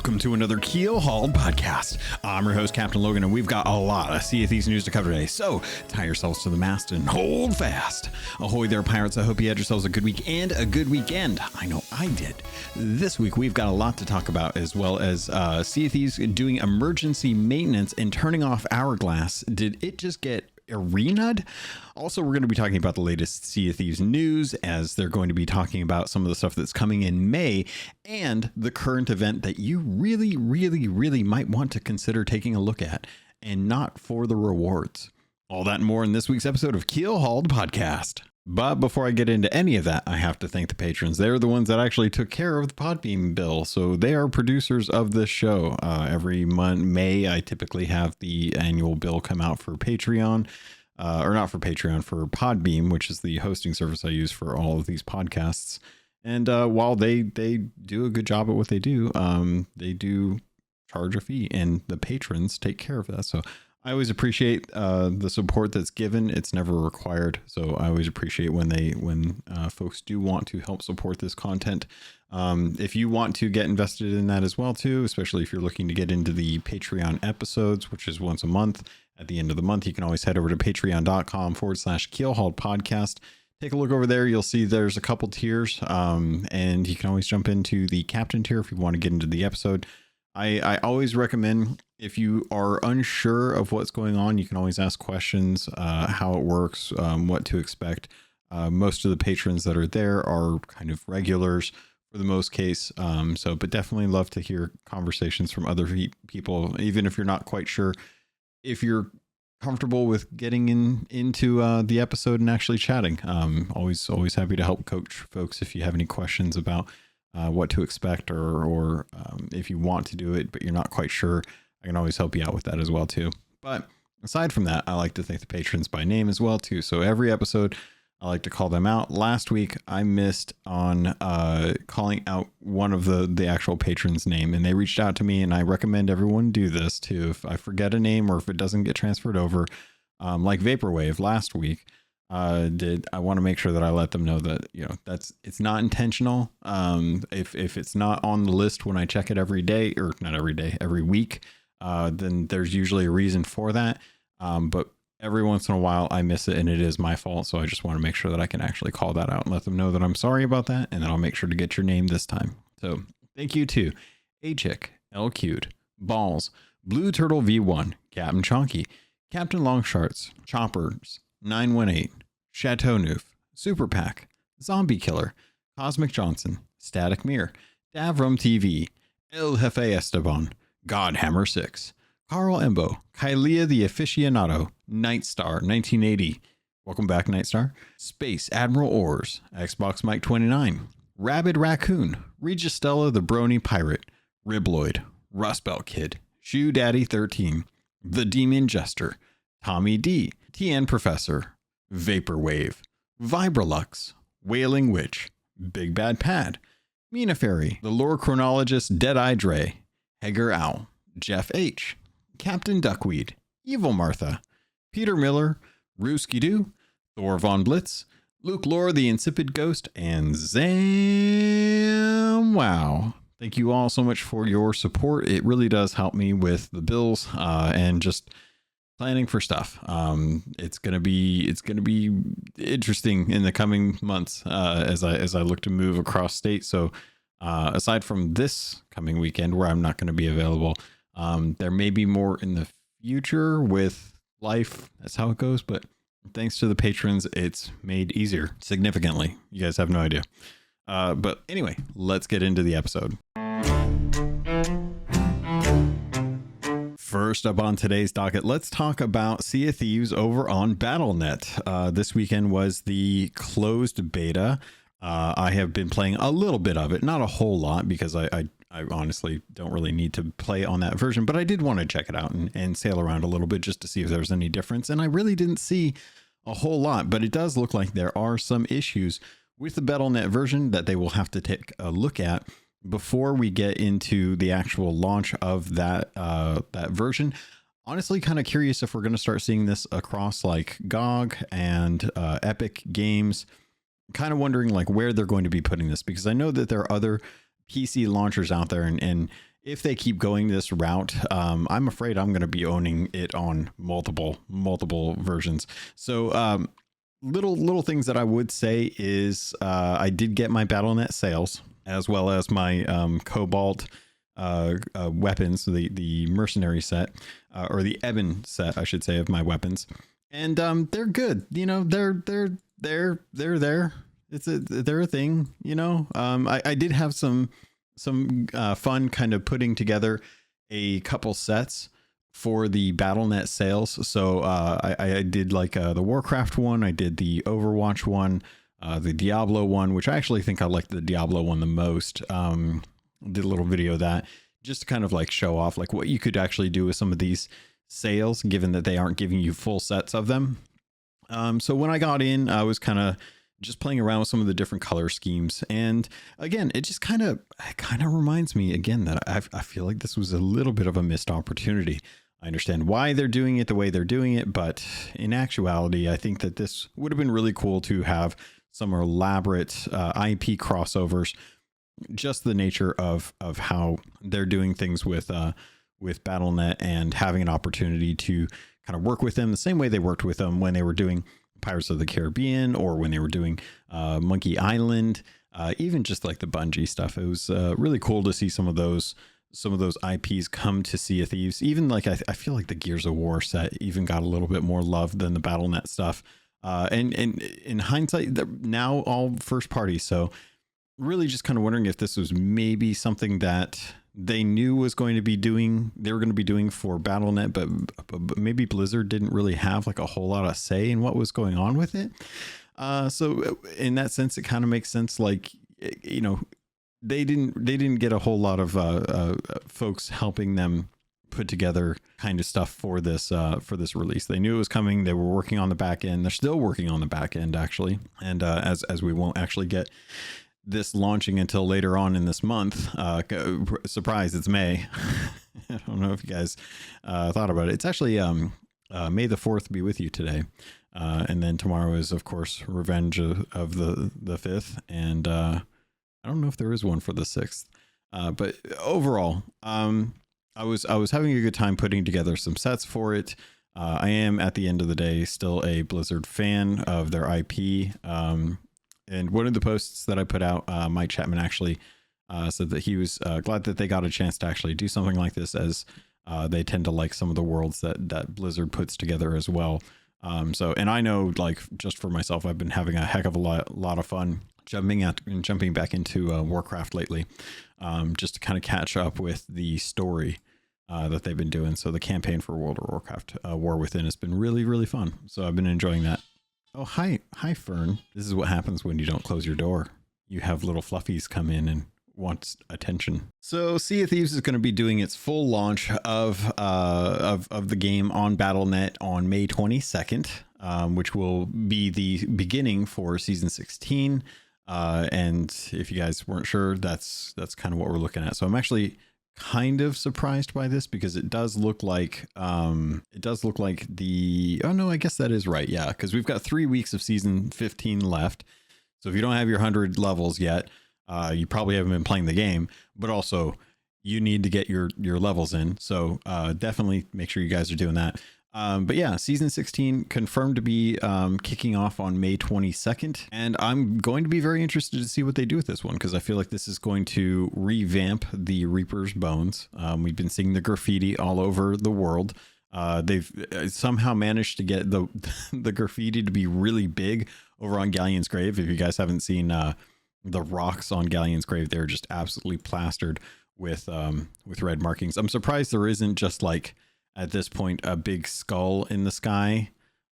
Welcome to another Keelhauled podcast. I'm your host, Captain Logun, and we've got a lot of Sea of Thieves news to cover today, so tie yourselves to the mast and hold fast. Ahoy there, pirates. I hope you had yourselves a good week and a good weekend. I know I did. This week, we've got a lot to talk about, as well as Sea of Thieves doing emergency maintenance and turning off Hourglass. Did it just get arena'd? Also, we're going to be talking about the latest Sea of Thieves news, as they're going to be talking about some of the stuff that's coming in May and the current event that you really might want to consider taking a look at, and not for the rewards. All that and more in this week's episode of Keelhauled Podcast. But before I get into any of that, I have to thank the patrons. They're the ones that actually took care of the Podbeam bill. So they are producers of this show. Every month, May, I typically have the annual bill come out for Patreon, or not for Patreon, for Podbeam, which is the hosting service I use for all of these podcasts. And while they do a good job at what they do charge a fee, and the patrons take care of that. So I always appreciate the support that's given. It's never required. So I always appreciate when folks do want to help support this content. If you want to get invested in that as well too, especially if you're looking to get into the Patreon episodes, which is once a month at the end of the month, you can always head over to patreon.com/Keelhauled podcast. Take a look over there. You'll see there's a couple tiers, and you can always jump into the captain tier if you want to get into the episode. I always recommend, if you are unsure of what's going on, you can always ask questions, how it works, what to expect. Most of the patrons that are there are kind of regulars for the most case. But definitely love to hear conversations from other people, even if you're not quite sure. If you're comfortable with getting into the episode and actually chatting, always happy to help coach folks if you have any questions about what to expect, or if you want to do it but you're not quite sure, I can always help you out with that as well too. But aside from that, I like to thank the patrons by name as well too. So every episode I like to call them out. Last week I missed on calling out one of the actual patrons' name, and they reached out to me, and I recommend everyone do this too. If I forget a name, or if it doesn't get transferred over, like Vaporwave last week, I want to make sure that I let them know that, it's not intentional. If it's not on the list when I check it every day, or not every day, every week, then there's usually a reason for that. But every once in a while I miss it, and it is my fault. So I just want to make sure that I can actually call that out and let them know that I'm sorry about that. And then I'll make sure to get your name this time. So thank you to A-Chick, L-Cute, Balls, Blue Turtle V1, Captain Chonky, Captain Longsharts, Choppers, 918, Chateau Neuf, Super Pack, Zombie Killer, Cosmic Johnson, Static Mirror, Davram TV, El Jefe Esteban, Godhammer 6, Carl Embo, Kylia the Aficionado, Nightstar 1980, welcome back Nightstar, Space Admiral Oars, Xbox Mike 29, Rabid Raccoon, Registella the Brony Pirate, Ribloid, Rustbelt Kid, Shoe Daddy 13, The Demon Jester, Tommy D, TN Professor, Vaporwave, Vibralux, Wailing Witch, Big Bad Pad, Mina Fairy, The Lore Chronologist Deadeye Dre, Hager Owl, Jeff H, Captain Duckweed, Evil Martha, Peter Miller, Rooski Doo, Thor Von Blitz, Luke Lore the Insipid Ghost, and Zam Wow. Thank you all so much for your support. It really does help me with the bills and just planning for stuff. It's gonna be interesting in the coming months as I look to move across state. So aside from this coming weekend where I'm not going to be available, there may be more in the future with life. That's how it goes. But thanks to the patrons, it's made easier significantly. You guys have no idea. But anyway, let's get into the episode. First up on today's docket, let's talk about Sea of Thieves over on Battle.net. This weekend was the closed beta. I have been playing a little bit of it, not a whole lot, because I honestly don't really need to play on that version, but I did want to check it out and sail around a little bit just to see if there's any difference. And I really didn't see a whole lot, but it does look like there are some issues with the Battle.net version that they will have to take a look at before we get into the actual launch of that version. Honestly, kind of curious if we're going to start seeing this across like GOG and Epic Games. Kind of wondering like where they're going to be putting this, because I know that there are other PC launchers out there, and if they keep going this route, I'm afraid I'm going to be owning it on multiple versions. So little things that I would say is I did get my BattleNet sails as well as my Cobalt weapons, the mercenary set, or the Ebon set, I should say, of my weapons, and they're good. You know, they're there. They're a thing. You know, I did have some fun kind of putting together a couple sets for the BattleNet sales. So I did like the Warcraft one, I did the Overwatch one, the Diablo one, which I actually think I like the Diablo one the most. Did a little video of that just to kind of like show off like what you could actually do with some of these sales, given that they aren't giving you full sets of them. So when I got in, I was kind of just playing around with some of the different color schemes, and again, it just kind of reminds me again that I feel like this was a little bit of a missed opportunity. I understand why they're doing it the way they're doing it, but in actuality, I think that this would have been really cool to have some elaborate IP crossovers. Just the nature of how they're doing things with BattleNet, and having an opportunity to kind of work with them the same way they worked with them when they were doing Pirates of the Caribbean, or when they were doing Monkey Island, even just like the Bungie stuff. It was really cool to see some of those IPs come to Sea of Thieves. Even like I feel like the Gears of War set even got a little bit more love than the BattleNet stuff. And in hindsight, they're now all first party. So really just kind of wondering if this was maybe something that they knew was going to be doing, they were going to be doing for BattleNet, but maybe Blizzard didn't really have like a whole lot of say in what was going on with it. So in that sense, it kind of makes sense. Like, you know, they didn't get a whole lot of folks helping them put together kind of stuff for this release. They knew it was coming. They were working on the back end. They're still working on the back end, actually. And as we won't actually get this launching until later on in this month. Surprise, it's May. I don't know if you guys thought about it. It's actually May the 4th be with you today. And then tomorrow is, of course, Revenge of the 5th. And I don't know if there is one for the 6th. But overall, I was having a good time putting together some sets for it. I am, at the end of the day, still a Blizzard fan of their IP. And one of the posts that I put out, Mike Chapman actually said that he was glad that they got a chance to actually do something like this, as they tend to like some of the worlds that Blizzard puts together as well. So, and I know, like, just for myself, I've been having a heck of a lot of fun jumping back into Warcraft lately, just to kind of catch up with the story that they've been doing. So the campaign for World of Warcraft, War Within, has been really, really fun. So I've been enjoying that. Oh, hi, Fern. This is what happens when you don't close your door. You have little fluffies come in and want attention. So Sea of Thieves is going to be doing its full launch of the game on BattleNet on May 22nd, which will be the beginning for season 16. And if you guys weren't sure, that's kind of what we're looking at. So I'm actually kind of surprised by this, because it does look like the, oh no, I guess that is right. Yeah. Cause we've got 3 weeks of season 15 left. So if you don't have your 100 levels yet, you probably haven't been playing the game, but also you need to get your levels in. So definitely make sure you guys are doing that. But yeah, season 16 confirmed to be kicking off on May 22nd. And I'm going to be very interested to see what they do with this one, because I feel like this is going to revamp the Reaper's Bones. We've been seeing the graffiti all over the world. They've somehow managed to get the graffiti to be really big over on Galleon's Grave. If you guys haven't seen the rocks on Galleon's Grave, they're just absolutely plastered with red markings. I'm surprised there isn't just like, at this point, a big skull in the sky,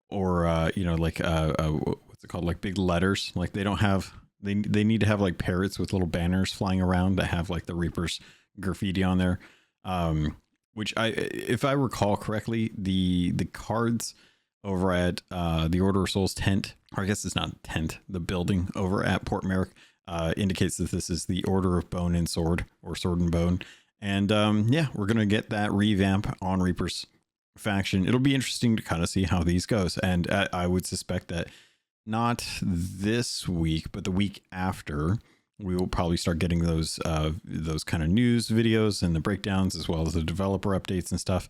or you know, like what's it called, like big letters. Like they don't have, they need to have like parrots with little banners flying around that have like the Reaper's graffiti on there. Which if I recall correctly, the cards over at the Order of Souls tent, or I guess it's not tent, the building over at Port Merrick, indicates that this is the Order of Bone and Sword, or Sword and Bone. And yeah, we're going to get that revamp on Reaper's faction. It'll be interesting to kind of see how these goes. And I would suspect that not this week, but the week after, we will probably start getting those kind of news videos and the breakdowns, as well as the developer updates and stuff,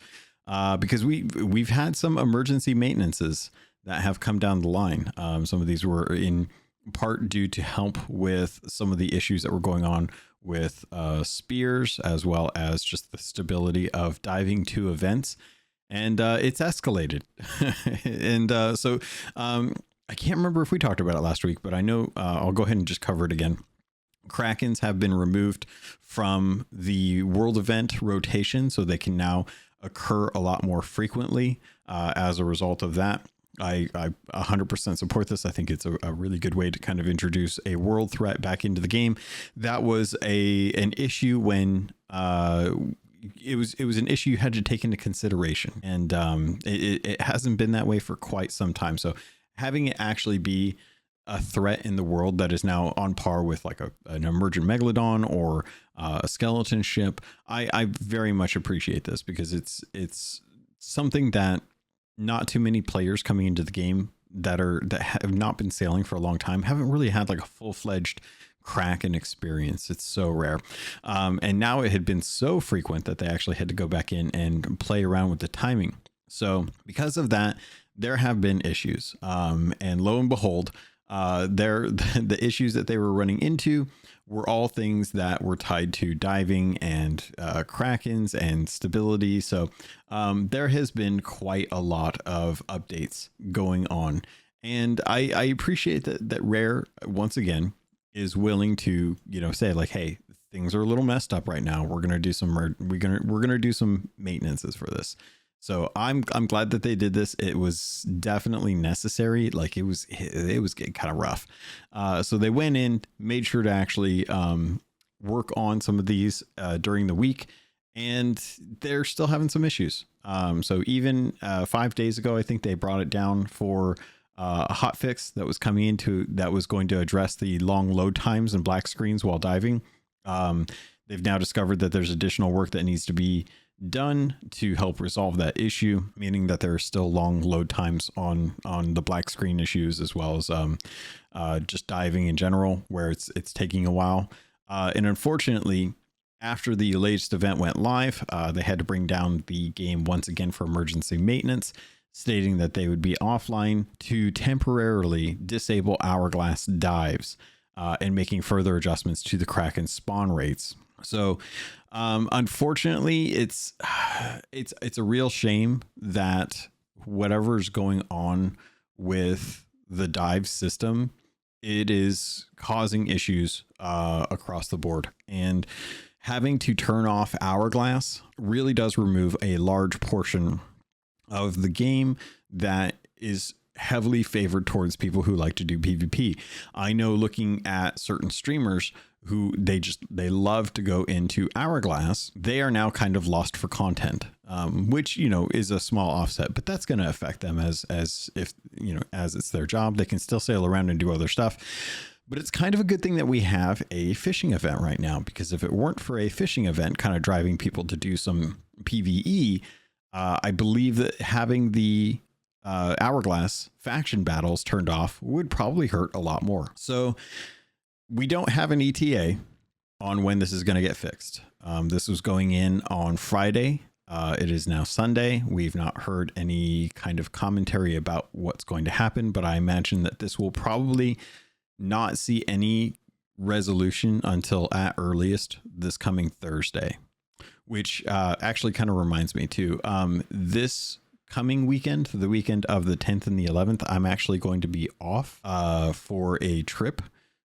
because we've had some emergency maintenances that have come down the line. Some of these were in part due to help with some of the issues that were going on with spears, as well as just the stability of diving to events. And it's escalated. And so I can't remember if we talked about it last week, but I know I'll go ahead and just cover it again. Krakens have been removed from the world event rotation, so they can now occur a lot more frequently as a result of that. I 100% support this. I think it's a really good way to kind of introduce a world threat back into the game. That was an issue when it was an issue you had to take into consideration, and it hasn't been that way for quite some time. So having it actually be a threat in the world that is now on par with like an emergent megalodon or a skeleton ship, I very much appreciate this, because it's something that not too many players coming into the game that have not been sailing for a long time haven't really had like a full-fledged Kraken experience. It's so rare. And now it had been so frequent that they actually had to go back in and play around with the timing. So because of that, there have been issues. And lo and behold, the issues that they were running into were all things that were tied to diving and Krakens and stability. So there has been quite a lot of updates going on. And I appreciate that Rare, once again, is willing to, say like, hey, things are a little messed up right now. We're going to do some maintenances for this. So I'm glad that they did this. It was definitely necessary. Like it was getting kind of rough. So they went in, made sure to actually work on some of these during the week, and they're still having some issues. So even 5 days ago, I think they brought it down for a hot fix that was that was going to address the long load times and black screens while diving. They've now discovered that there's additional work that needs to be done to help resolve that issue, meaning that there are still long load times on the black screen issues, as well as just diving in general, where it's taking a while. And unfortunately, after the latest event went live, they had to bring down the game once again for emergency maintenance, stating that they would be offline to temporarily disable Hourglass dives and making further adjustments to the Kraken spawn rates. So unfortunately, it's a real shame that whatever's going on with the dive system, it is causing issues across the board. And having to turn off Hourglass really does remove a large portion of the game that is heavily favored towards people who like to do PvP. I know, looking at certain streamers who they love to go into Hourglass, they are now kind of lost for content, which, is a small offset, but that's going to affect them as if, as it's their job. They can still sail around and do other stuff. But it's kind of a good thing that we have a fishing event right now, because if it weren't for a fishing event kind of driving people to do some PvE, I believe that having the Hourglass faction battles turned off would probably hurt a lot more. So we don't have an ETA on when this is going to get fixed. This was going in on Friday. It is now Sunday. We've not heard any kind of commentary about what's going to happen, but I imagine that this will probably not see any resolution until at earliest this coming Thursday, which actually kind of reminds me too. This coming weekend, the weekend of the 10th and the 11th, I'm actually going to be off for a trip.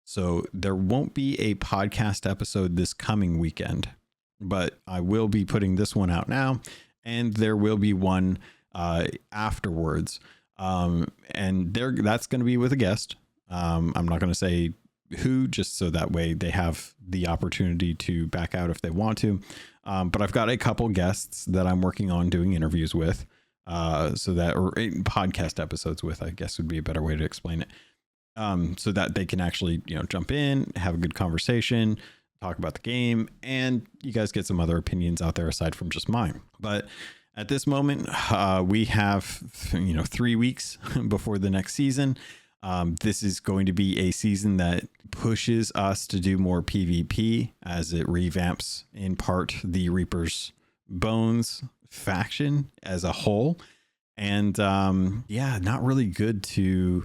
So there won't be a podcast episode this coming weekend, but I will be putting this one out now, and there will be one afterwards. And that's going to be with a guest. I'm not going to say who, just so that way they have the opportunity to back out if they want to. But I've got a couple guests that I'm working on doing interviews with, or podcast episodes with, I guess would be a better way to explain it. So that they can actually, jump in, have a good conversation, talk about the game, and you guys get some other opinions out there aside from just mine. But at this moment, we have, 3 weeks before the next season. This is going to be a season that pushes us to do more PvP as it revamps in part the Reaper's Bones faction as a whole. And yeah, not really good to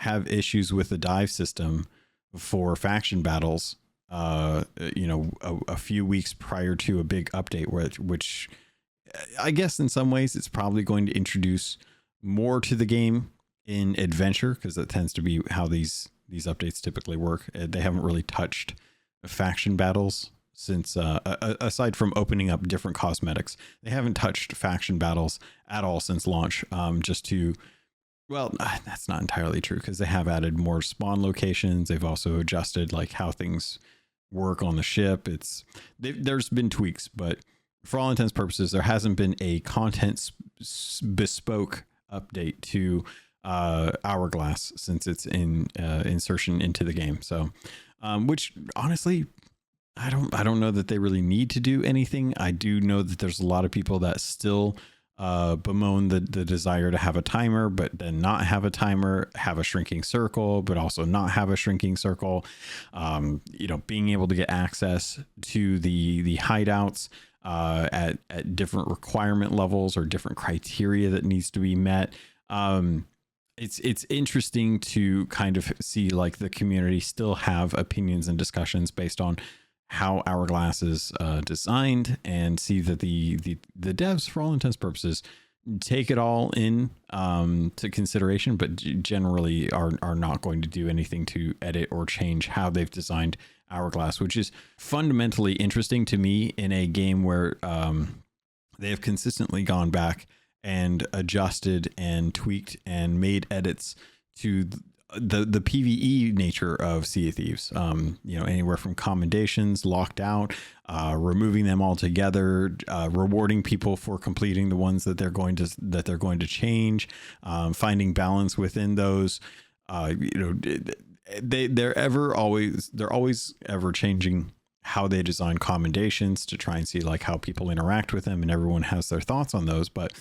have issues with the dive system for faction battles, a few weeks prior to a big update, which I guess in some ways it's probably going to introduce more to the game in adventure, because that tends to be how these updates typically work. They haven't really touched faction battles since, aside from opening up different cosmetics, they haven't touched faction battles at all since launch. Well, that's not entirely true, because they have added more spawn locations. They've also adjusted like how things work on the ship. There's been tweaks, but for all intents and purposes, there hasn't been a content bespoke update to Hourglass since its insertion into the game. So, which honestly, I don't know that they really need to do anything. I do know that there's a lot of people that still bemoan the desire to have a timer, but then not have a timer, have a shrinking circle, but also not have a shrinking circle. Being able to get access to the hideouts at different requirement levels or different criteria that needs to be met. It's interesting to kind of see like the community still have opinions and discussions based on how Hourglass is designed, and see that the devs, for all intents and purposes, take it all in to consideration, but generally are not going to do anything to edit or change how they've designed Hourglass, which is fundamentally interesting to me in a game where they have consistently gone back and adjusted and tweaked and made edits to the PvE nature of Sea of Thieves. Anywhere from commendations, locked out, removing them altogether, rewarding people for completing the ones that they're going to change, finding balance within those. They're always ever changing how they design commendations to try and see like how people interact with them, and everyone has their thoughts on those. But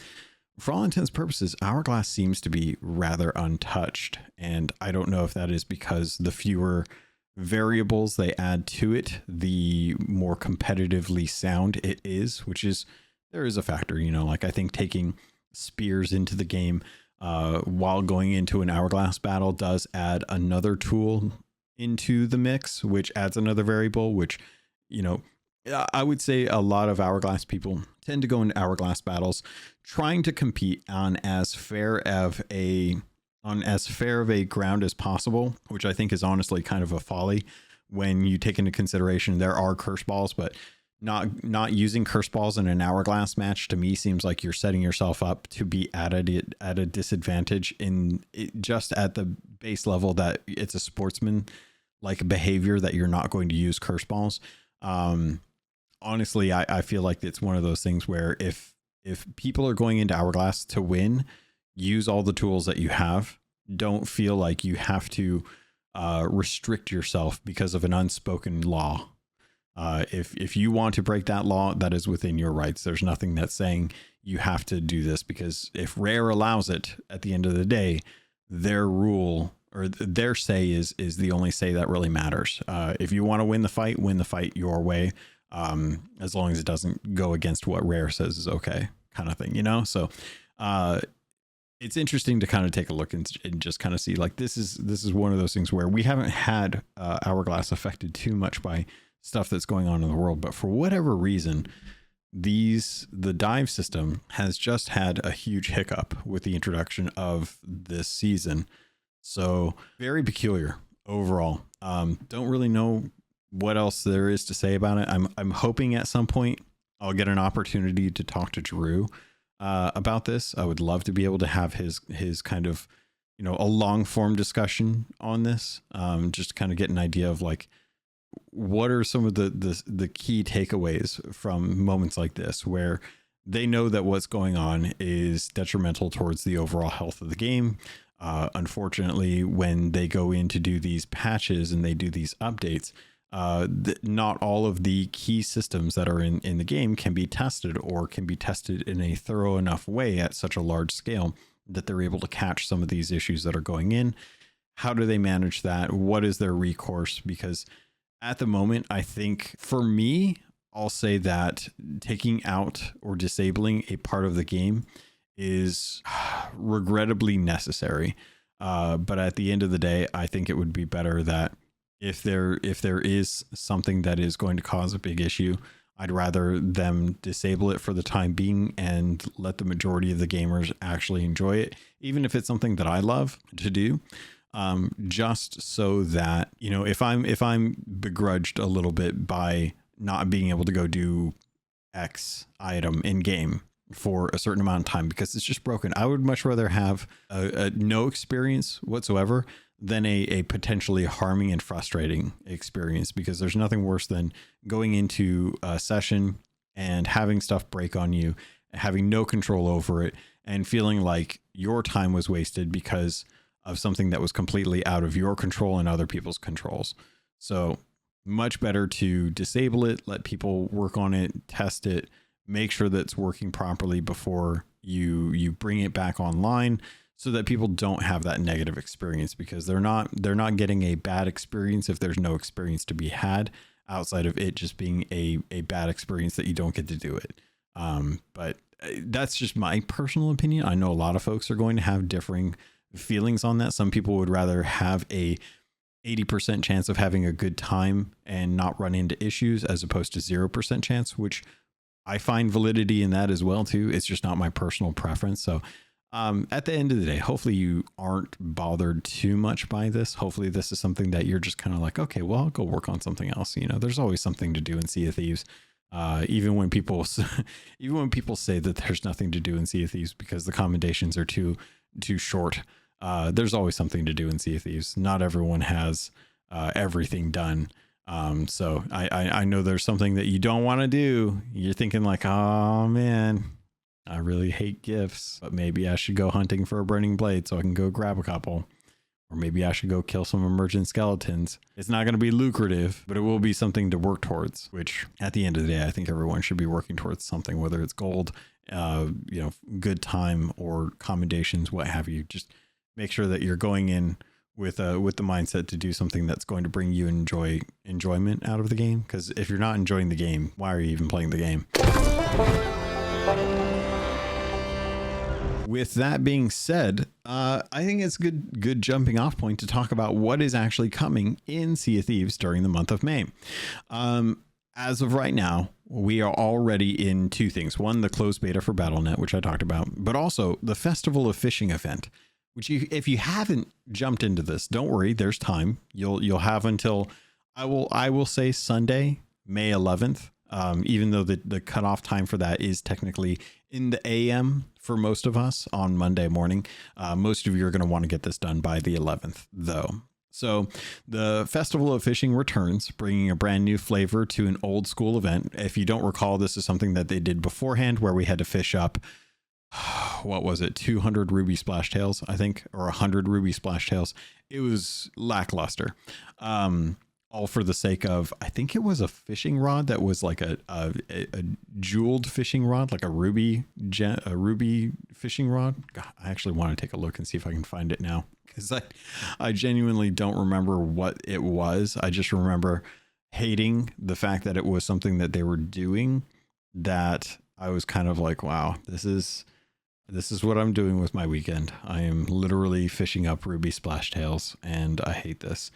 for all intents and purposes, Hourglass seems to be rather untouched. And I don't know if that is because the fewer variables they add to it, the more competitively sound it is, there is a factor, like I think taking spears into the game while going into an Hourglass battle does add another tool into the mix, which adds another variable, which, I would say a lot of Hourglass people tend to go into Hourglass battles trying to compete on as fair of a ground as possible, which I think is honestly kind of a folly when you take into consideration there are curse balls, but not using curse balls in an Hourglass match to me seems like you're setting yourself up to be at a disadvantage just at the base level that it's a sportsman like behavior that you're not going to use curse balls. Honestly, I feel like it's one of those things where if people are going into Hourglass to win, use all the tools that you have. Don't feel like you have to restrict yourself because of an unspoken law. If you want to break that law, that is within your rights. There's nothing that's saying you have to do this, because if Rare allows it, at the end of the day, their rule or their say is the only say that really matters. If you want to win the fight your way. As long as it doesn't go against what Rare says is okay, kind of thing, So it's interesting to kind of take a look and just kind of see like this is one of those things where we haven't had Hourglass affected too much by stuff that's going on in the world, but for whatever reason, the dive system has just had a huge hiccup with the introduction of this season. So very peculiar overall. Don't really know what else there is to say about it. I'm hoping at some point I'll get an opportunity to talk to Drew about this. I would love to be able to have his kind of, a long form discussion on this. Just kind of get an idea of like, what are some of the key takeaways from moments like this, where they know that what's going on is detrimental towards the overall health of the game. Unfortunately, when they go in to do these patches and they do these updates, not all of the key systems that are in the game can be tested, or can be tested in a thorough enough way at such a large scale that they're able to catch some of these issues that are going in. How do they manage that? What is their recourse? Because at the moment, I think for me, I'll say that taking out or disabling a part of the game is regrettably necessary. But at the end of the day, I think it would be better that if there is something that is going to cause a big issue, I'd rather them disable it for the time being and let the majority of the gamers actually enjoy it, even if it's something that I love to do. Just so that, you know, if I'm begrudged a little bit by not being able to go do X item in game for a certain amount of time because it's just broken, I would much rather have a no experience whatsoever than a potentially harming and frustrating experience, because there's nothing worse than going into a session and having stuff break on you, having no control over it, and feeling like your time was wasted because of something that was completely out of your control and other people's controls. So much better to disable it, let people work on it, test it, make sure that it's working properly before you bring it back online, so that people don't have that negative experience, because they're not getting a bad experience if there's no experience to be had outside of it just being a bad experience that you don't get to do it. But that's just my personal opinion. I know a lot of folks are going to have differing feelings on that. Some people would rather have a 80% chance of having a good time and not run into issues as opposed to 0% chance, which I find validity in that as well too. It's just not my personal preference. So at the end of the day, hopefully you aren't bothered too much by this. Hopefully this is something that you're just kind of like, okay, well, I'll go work on something else. You know, there's always something to do in Sea of Thieves. Even when people say that there's nothing to do in Sea of Thieves because the commendations are too short, there's always something to do in Sea of Thieves. Not everyone has everything done. So I know there's something that you don't want to do. You're thinking like, oh man, I really hate gifts, but maybe I should go hunting for a burning blade so I can go grab a couple. Or maybe I should go kill some emergent skeletons. It's not going to be lucrative, but it will be something to work towards, which at the end of the day, I think everyone should be working towards something, whether it's gold, good time or commendations, what have you. Just make sure that you're going in with the mindset to do something that's going to bring you enjoyment out of the game. Because if you're not enjoying the game, why are you even playing the game? With that being said, I think it's good jumping off point to talk about what is actually coming in Sea of Thieves during the month of May. As of right now, we are already in two things. One, the closed beta for Battle.net, which I talked about, but also the Festival of Fishing event, which if you haven't jumped into this, don't worry, there's time. You'll have until I will say Sunday, May 11th. Even though the cutoff time for that is technically in the AM for most of us on Monday morning. Most of you are going to want to get this done by the 11th though. So the Festival of Fishing returns, bringing a brand new flavor to an old school event. If you don't recall, this is something that they did beforehand where we had to fish up, what was it, 200 ruby splash tails, I think, or 100 ruby splash tails. It was lackluster. All for the sake of, I think it was a fishing rod that was like a jeweled fishing rod, like a ruby fishing rod. God, I actually want to take a look and see if I can find it now, because I genuinely don't remember what it was. I just remember hating the fact that it was something that they were doing that I was kind of like, wow, this is what I'm doing with my weekend. I am literally fishing up ruby splash tails and I hate this.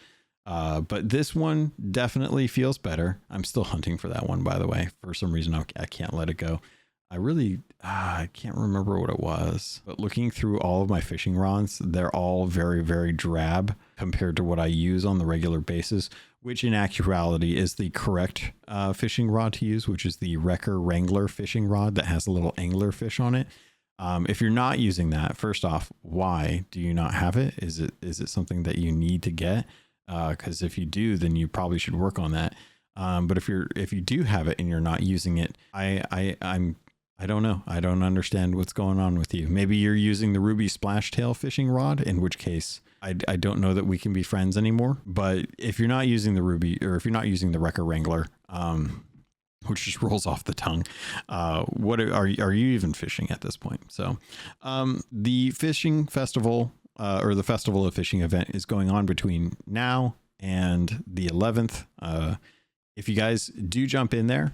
But this one definitely feels better. I'm still hunting for that one, by the way. For some reason, I can't let it go. I can't remember what it was, but looking through all of my fishing rods, they're all very, very drab compared to what I use on the regular basis, which in actuality is the correct fishing rod to use, which is the Wrecker Wrangler fishing rod that has a little angler fish on it. If you're not using that, first off, why do you not have it? Is it something that you need to get? Because if you do, then you probably should work on that. But if you do have it and you're not using it, I don't know. I don't understand what's going on with you. Maybe you're using the ruby splash tail fishing rod, in which case I don't know that we can be friends anymore. But if you're not using the ruby, or if you're not using the Wrecker Wrangler, which just rolls off the tongue, what are you even fishing at this point? So the fishing festival or the Festival of Fishing event is going on between now and the 11th. If you guys do jump in there,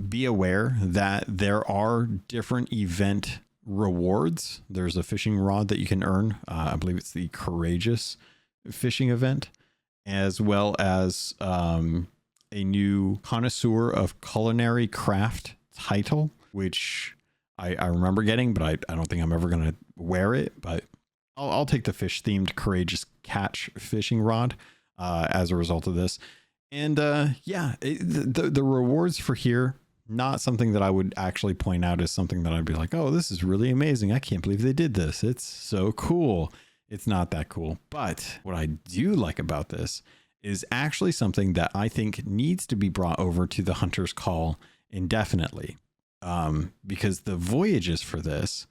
be aware that there are different event rewards. There's a fishing rod that you can earn. I believe it's the Courageous fishing event, as well as a new Connoisseur of Culinary Craft title, which I remember getting, but I don't think I'm ever going to wear it. But I'll take the fish themed Courageous Catch fishing rod as a result of this. And the rewards for here, not something that I would actually point out as something that I'd be like, oh, this is really amazing. I can't believe they did this. It's so cool. It's not that cool. But what I do like about this is actually something that I think needs to be brought over to the Hunter's Call indefinitely. Because the voyages for this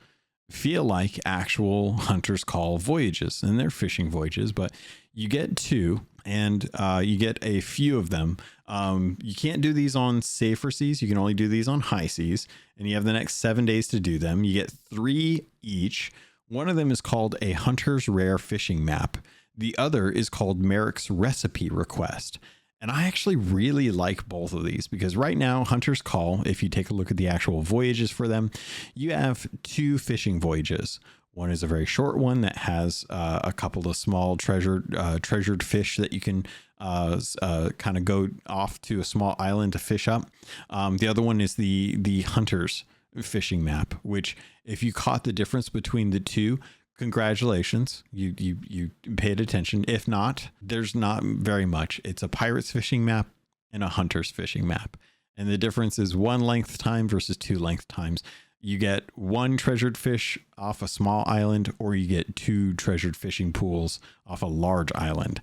feel like actual Hunter's Call voyages, and they're fishing voyages, but you get 2 and you get a few of them. You can't do these on safer seas. You can only do these on high seas, and you have the next 7 days to do them. You get 3 each. One of them is called a Hunter's Rare Fishing Map. The other is called Merrick's Recipe Request. And I actually really like both of these because right now, Hunter's Call, if you take a look at the actual voyages for them, you have 2 fishing voyages. One is a very short one that has a couple of small treasured fish that you can kind of go off to a small island to fish up. The other one is the Hunter's Fishing Map, which if you caught the difference between the two, congratulations, you paid attention. If not, there's not very much. It's a pirate's fishing map and a hunter's fishing map, and the difference is 1 length time versus 2 length times. You get 1 treasured fish off a small island, or you get 2 treasured fishing pools off a large island.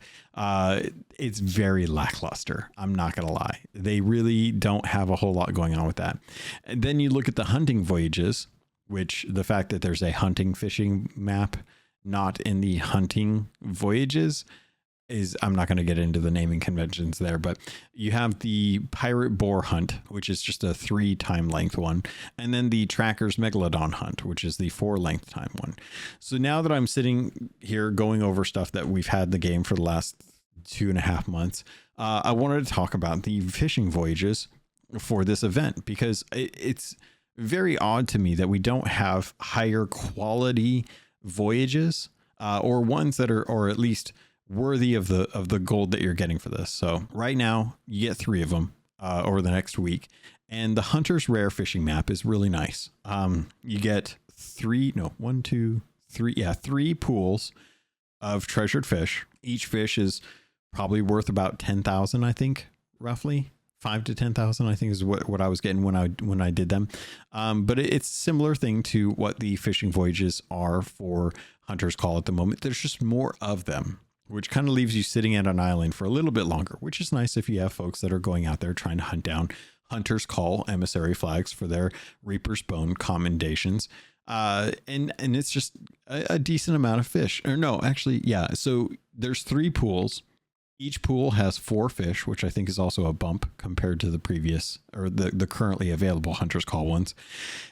It's very lackluster. I'm not going to lie. They really don't have a whole lot going on with that. And then you look at the hunting voyages, which the fact that there's a hunting fishing map not in the hunting voyages is, I'm not going to get into the naming conventions there, but you have the pirate boar hunt, which is just a 3 time length one. And then the tracker's megalodon hunt, which is the 4 length time one. So now that I'm sitting here going over stuff that we've had in the game for the last 2.5 months, I wanted to talk about the fishing voyages for this event, because it's very odd to me that we don't have higher quality voyages or ones that are, or at least worthy of the gold that you're getting for this. So right now you get 3 of them over the next week, and the Hunter's Rare Fishing Map is really nice. You get 3 pools of treasured fish. Each fish is probably worth about 10,000, I think, roughly 5 to 10,000, I think is what I was getting when I did them. But it's a similar thing to what the fishing voyages are for Hunter's Call at the moment. There's just more of them, which kind of leaves you sitting at an island for a little bit longer, which is nice if you have folks that are going out there trying to hunt down Hunter's Call emissary flags for their Reaper's Bone commendations. And it's just a decent amount of fish. Or no, actually, yeah. So there's 3 pools. Each pool has 4 fish, which I think is also a bump compared to the previous, or the currently available Hunter's Call ones.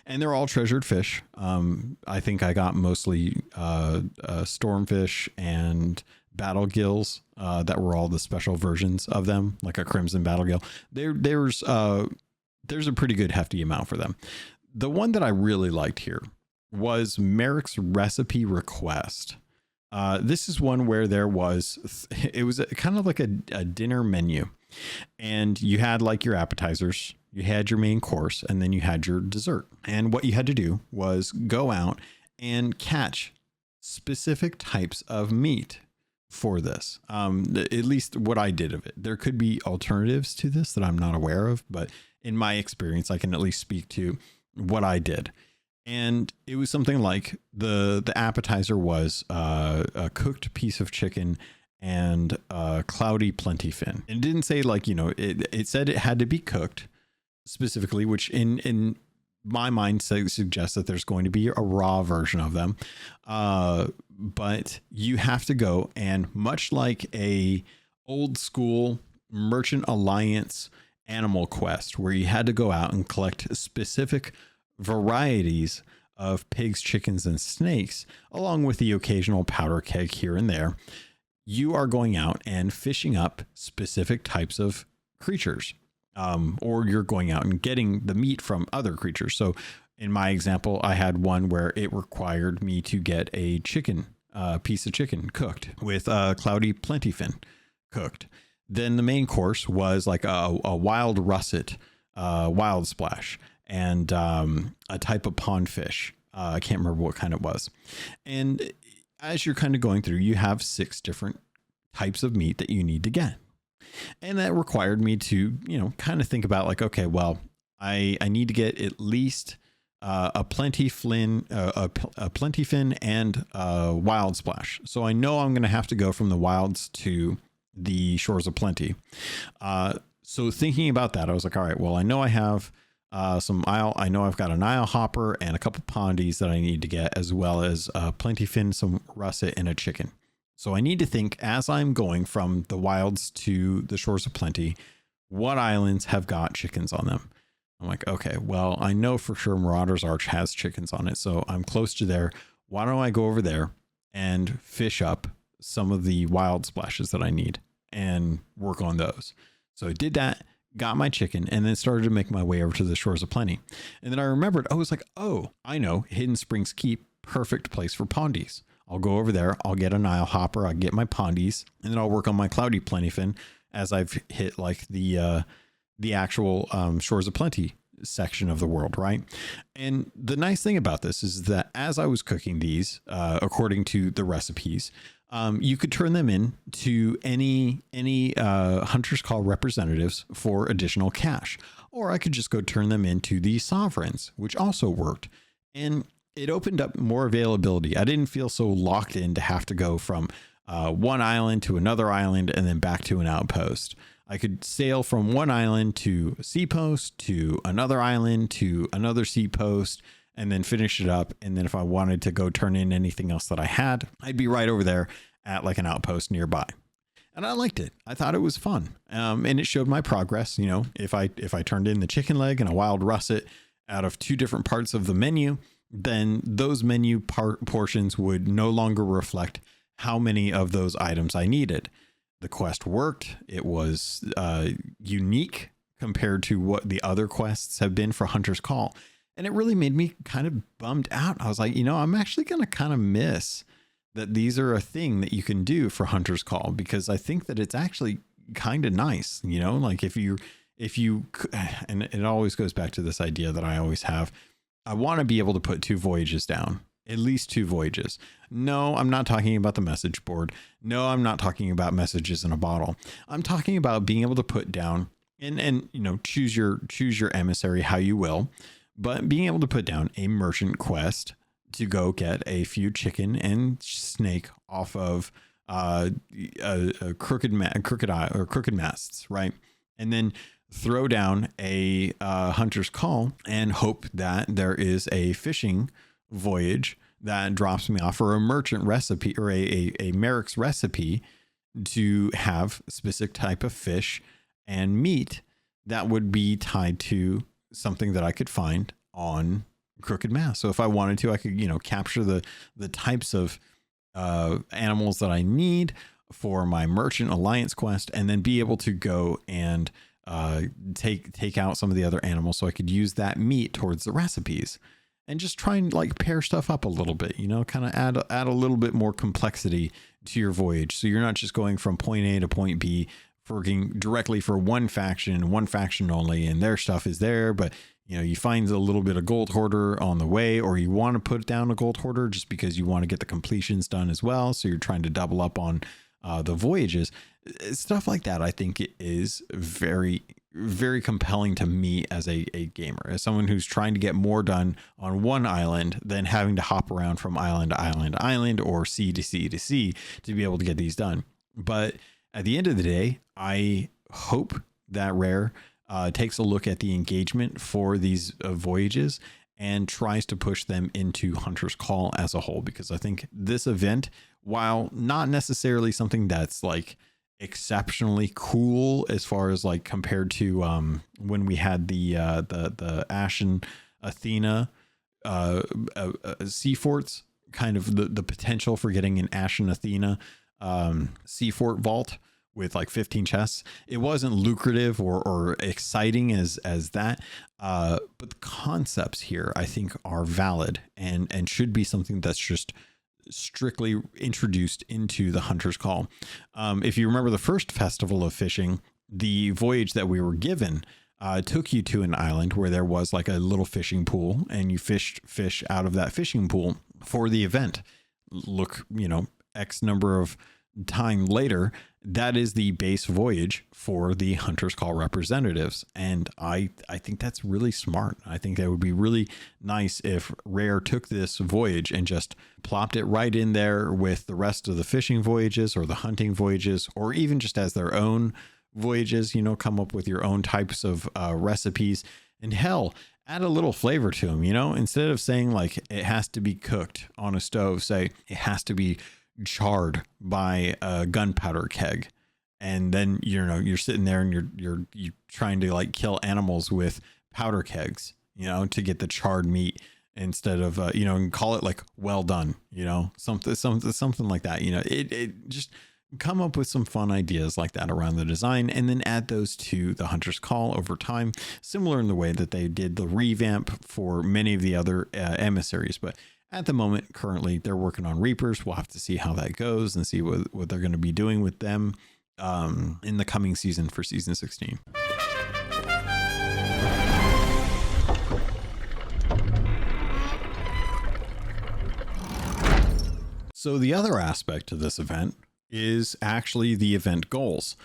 And they're all treasured fish. I think I got mostly stormfish and battle gills that were all the special versions of them, like a crimson battle gill. There's a pretty good hefty amount for them. The one that I really liked here was Merrick's Recipe Request. This is one where it was kind of like a dinner menu, and you had like your appetizers, you had your main course, and then you had your dessert. And what you had to do was go out and catch specific types of meat for this. At least what I did of it. There could be alternatives to this that I'm not aware of, but in my experience, I can at least speak to what I did. And it was something like the appetizer was a cooked piece of chicken and a cloudy plenty fin. It didn't say like, it said it had to be cooked specifically, which in my mind suggests that there's going to be a raw version of them. But you have to go, and much like a old school Merchant Alliance Animal Quest, where you had to go out and collect specific varieties of pigs, chickens, and snakes, along with the occasional powder keg here and there, you are going out and fishing up specific types of creatures, or you're going out and getting the meat from other creatures. So in my example, I had one where it required me to get a chicken, piece of chicken cooked with a cloudy plentyfin cooked. Then the main course was like a wild russet, wild splash, and a type of pond fish. I can't remember what kind it was. And as you're kind of going through, you have 6 different types of meat that you need to get. And that required me to, kind of think about like, okay, well, I need to get at least a plentyfin and a wild splash. So I know I'm going to have to go from the wilds to the shores of plenty. So thinking about that, I was like, all right, well, I know I have I know I've got an Isle hopper and a couple pondies that I need to get, as well as plentyfin, some russet, and a chicken. So I need to think, as I'm going from the wilds to the shores of plenty, what islands have got chickens on them? I'm like, okay, well, I know for sure Marauder's Arch has chickens on it, so I'm close to there. Why don't I go over there and fish up some of the wild splashes that I need and work on those? So I did that, got my chicken, and then started to make my way over to the shores of plenty. And then I remembered, I was like, oh, I know, Hidden Springs Keep, perfect place for pondies. I'll go over there, I'll get an Isle hopper, I'll get my pondies, and then I'll work on my cloudy plentyfin as I've hit like the actual shores of plenty section of the world, right? And the nice thing about this is that as I was cooking these, according to the recipes, you could turn them in to any Hunter's Call representatives for additional cash, or I could just go turn them into the sovereigns, which also worked. And it opened up more availability. I didn't feel so locked in to have to go from one island to another island and then back to an outpost. I could sail from one island to a sea post, to another island, to another sea post, and then finish it up. And then if I wanted to go turn in anything else that I had, I'd be right over there at like an outpost nearby. And I liked it. I thought it was fun. And it showed my progress. If I turned in the chicken leg and a wild russet out of 2 different parts of the menu, then those menu portions would no longer reflect how many of those items I needed. The quest worked. It was unique compared to what the other quests have been for Hunter's Call. And it really made me kind of bummed out. I was like, I'm actually going to kind of miss that these are a thing that you can do for Hunter's Call, because I think that it's actually kind of nice, like if you, and it always goes back to this idea that I always have. I want to be able to put 2 voyages down, at least 2 voyages. No, I'm not talking about the message board. No, I'm not talking about messages in a bottle. I'm talking about being able to put down and choose your emissary how you will, but being able to put down a merchant quest to go get a few chicken and snake off of crooked masts, right? And then throw down a Hunter's Call and hope that there is a fishing voyage that drops me off, or a merchant recipe, or a Merrick's recipe to have a specific type of fish and meat that would be tied to something that I could find on Crooked Mast. So if I wanted to, I could, capture the types of animals that I need for my Merchant Alliance quest, and then be able to go and take out some of the other animals so I could use that meat towards the recipes, and just try and like pair stuff up a little bit, kind of add a little bit more complexity to your voyage. So you're not just going from point A to point B, working directly for one faction only, and their stuff is there, but you find a little bit of gold hoarder on the way, or you want to put down a gold hoarder just because you want to get the completions done as well. So you're trying to double up on the voyages, stuff like that. I think it is very, very compelling to me as a gamer, as someone who's trying to get more done on one island than having to hop around from island to island or sea to sea to sea to be able to get these done. But at the end of the day, I hope that Rare takes a look at the engagement for these voyages and tries to push them into Hunter's Call as a whole, because I think this event, while not necessarily something that's like exceptionally cool as far as like compared to when we had the Ashen Athena sea forts, kind of the potential for getting an Ashen Athena sea fort vault with like 15 chests. It wasn't lucrative or exciting as that, but the concepts here I think are valid and should be something that's just strictly introduced into the Hunter's Call. If you remember the first festival of fishing, the voyage that we were given took you to an island where there was like a little fishing pool, and you fished fish out of that fishing pool for the event. Look, X number of time later, that is the base voyage for the Hunter's Call representatives. And I think that's really smart. I think that would be really nice if Rare took this voyage and just plopped it right in there with the rest of the fishing voyages or the hunting voyages, or even just as their own voyages, come up with your own types of recipes, and hell, add a little flavor to them, instead of saying like it has to be cooked on a stove, say it has to be charred by a gunpowder keg. And then, you're sitting there and you're trying to like kill animals with powder kegs, to get the charred meat instead of, and call it like well done, something like that. It just come up with some fun ideas like that around the design, and then add those to the Hunter's Call over time, similar in the way that they did the revamp for many of the other emissaries. But at the moment, currently, they're working on Reapers. We'll have to see how that goes and see what they're going to be doing with them in the coming season for season 16. So the other aspect of this event is actually the event goals.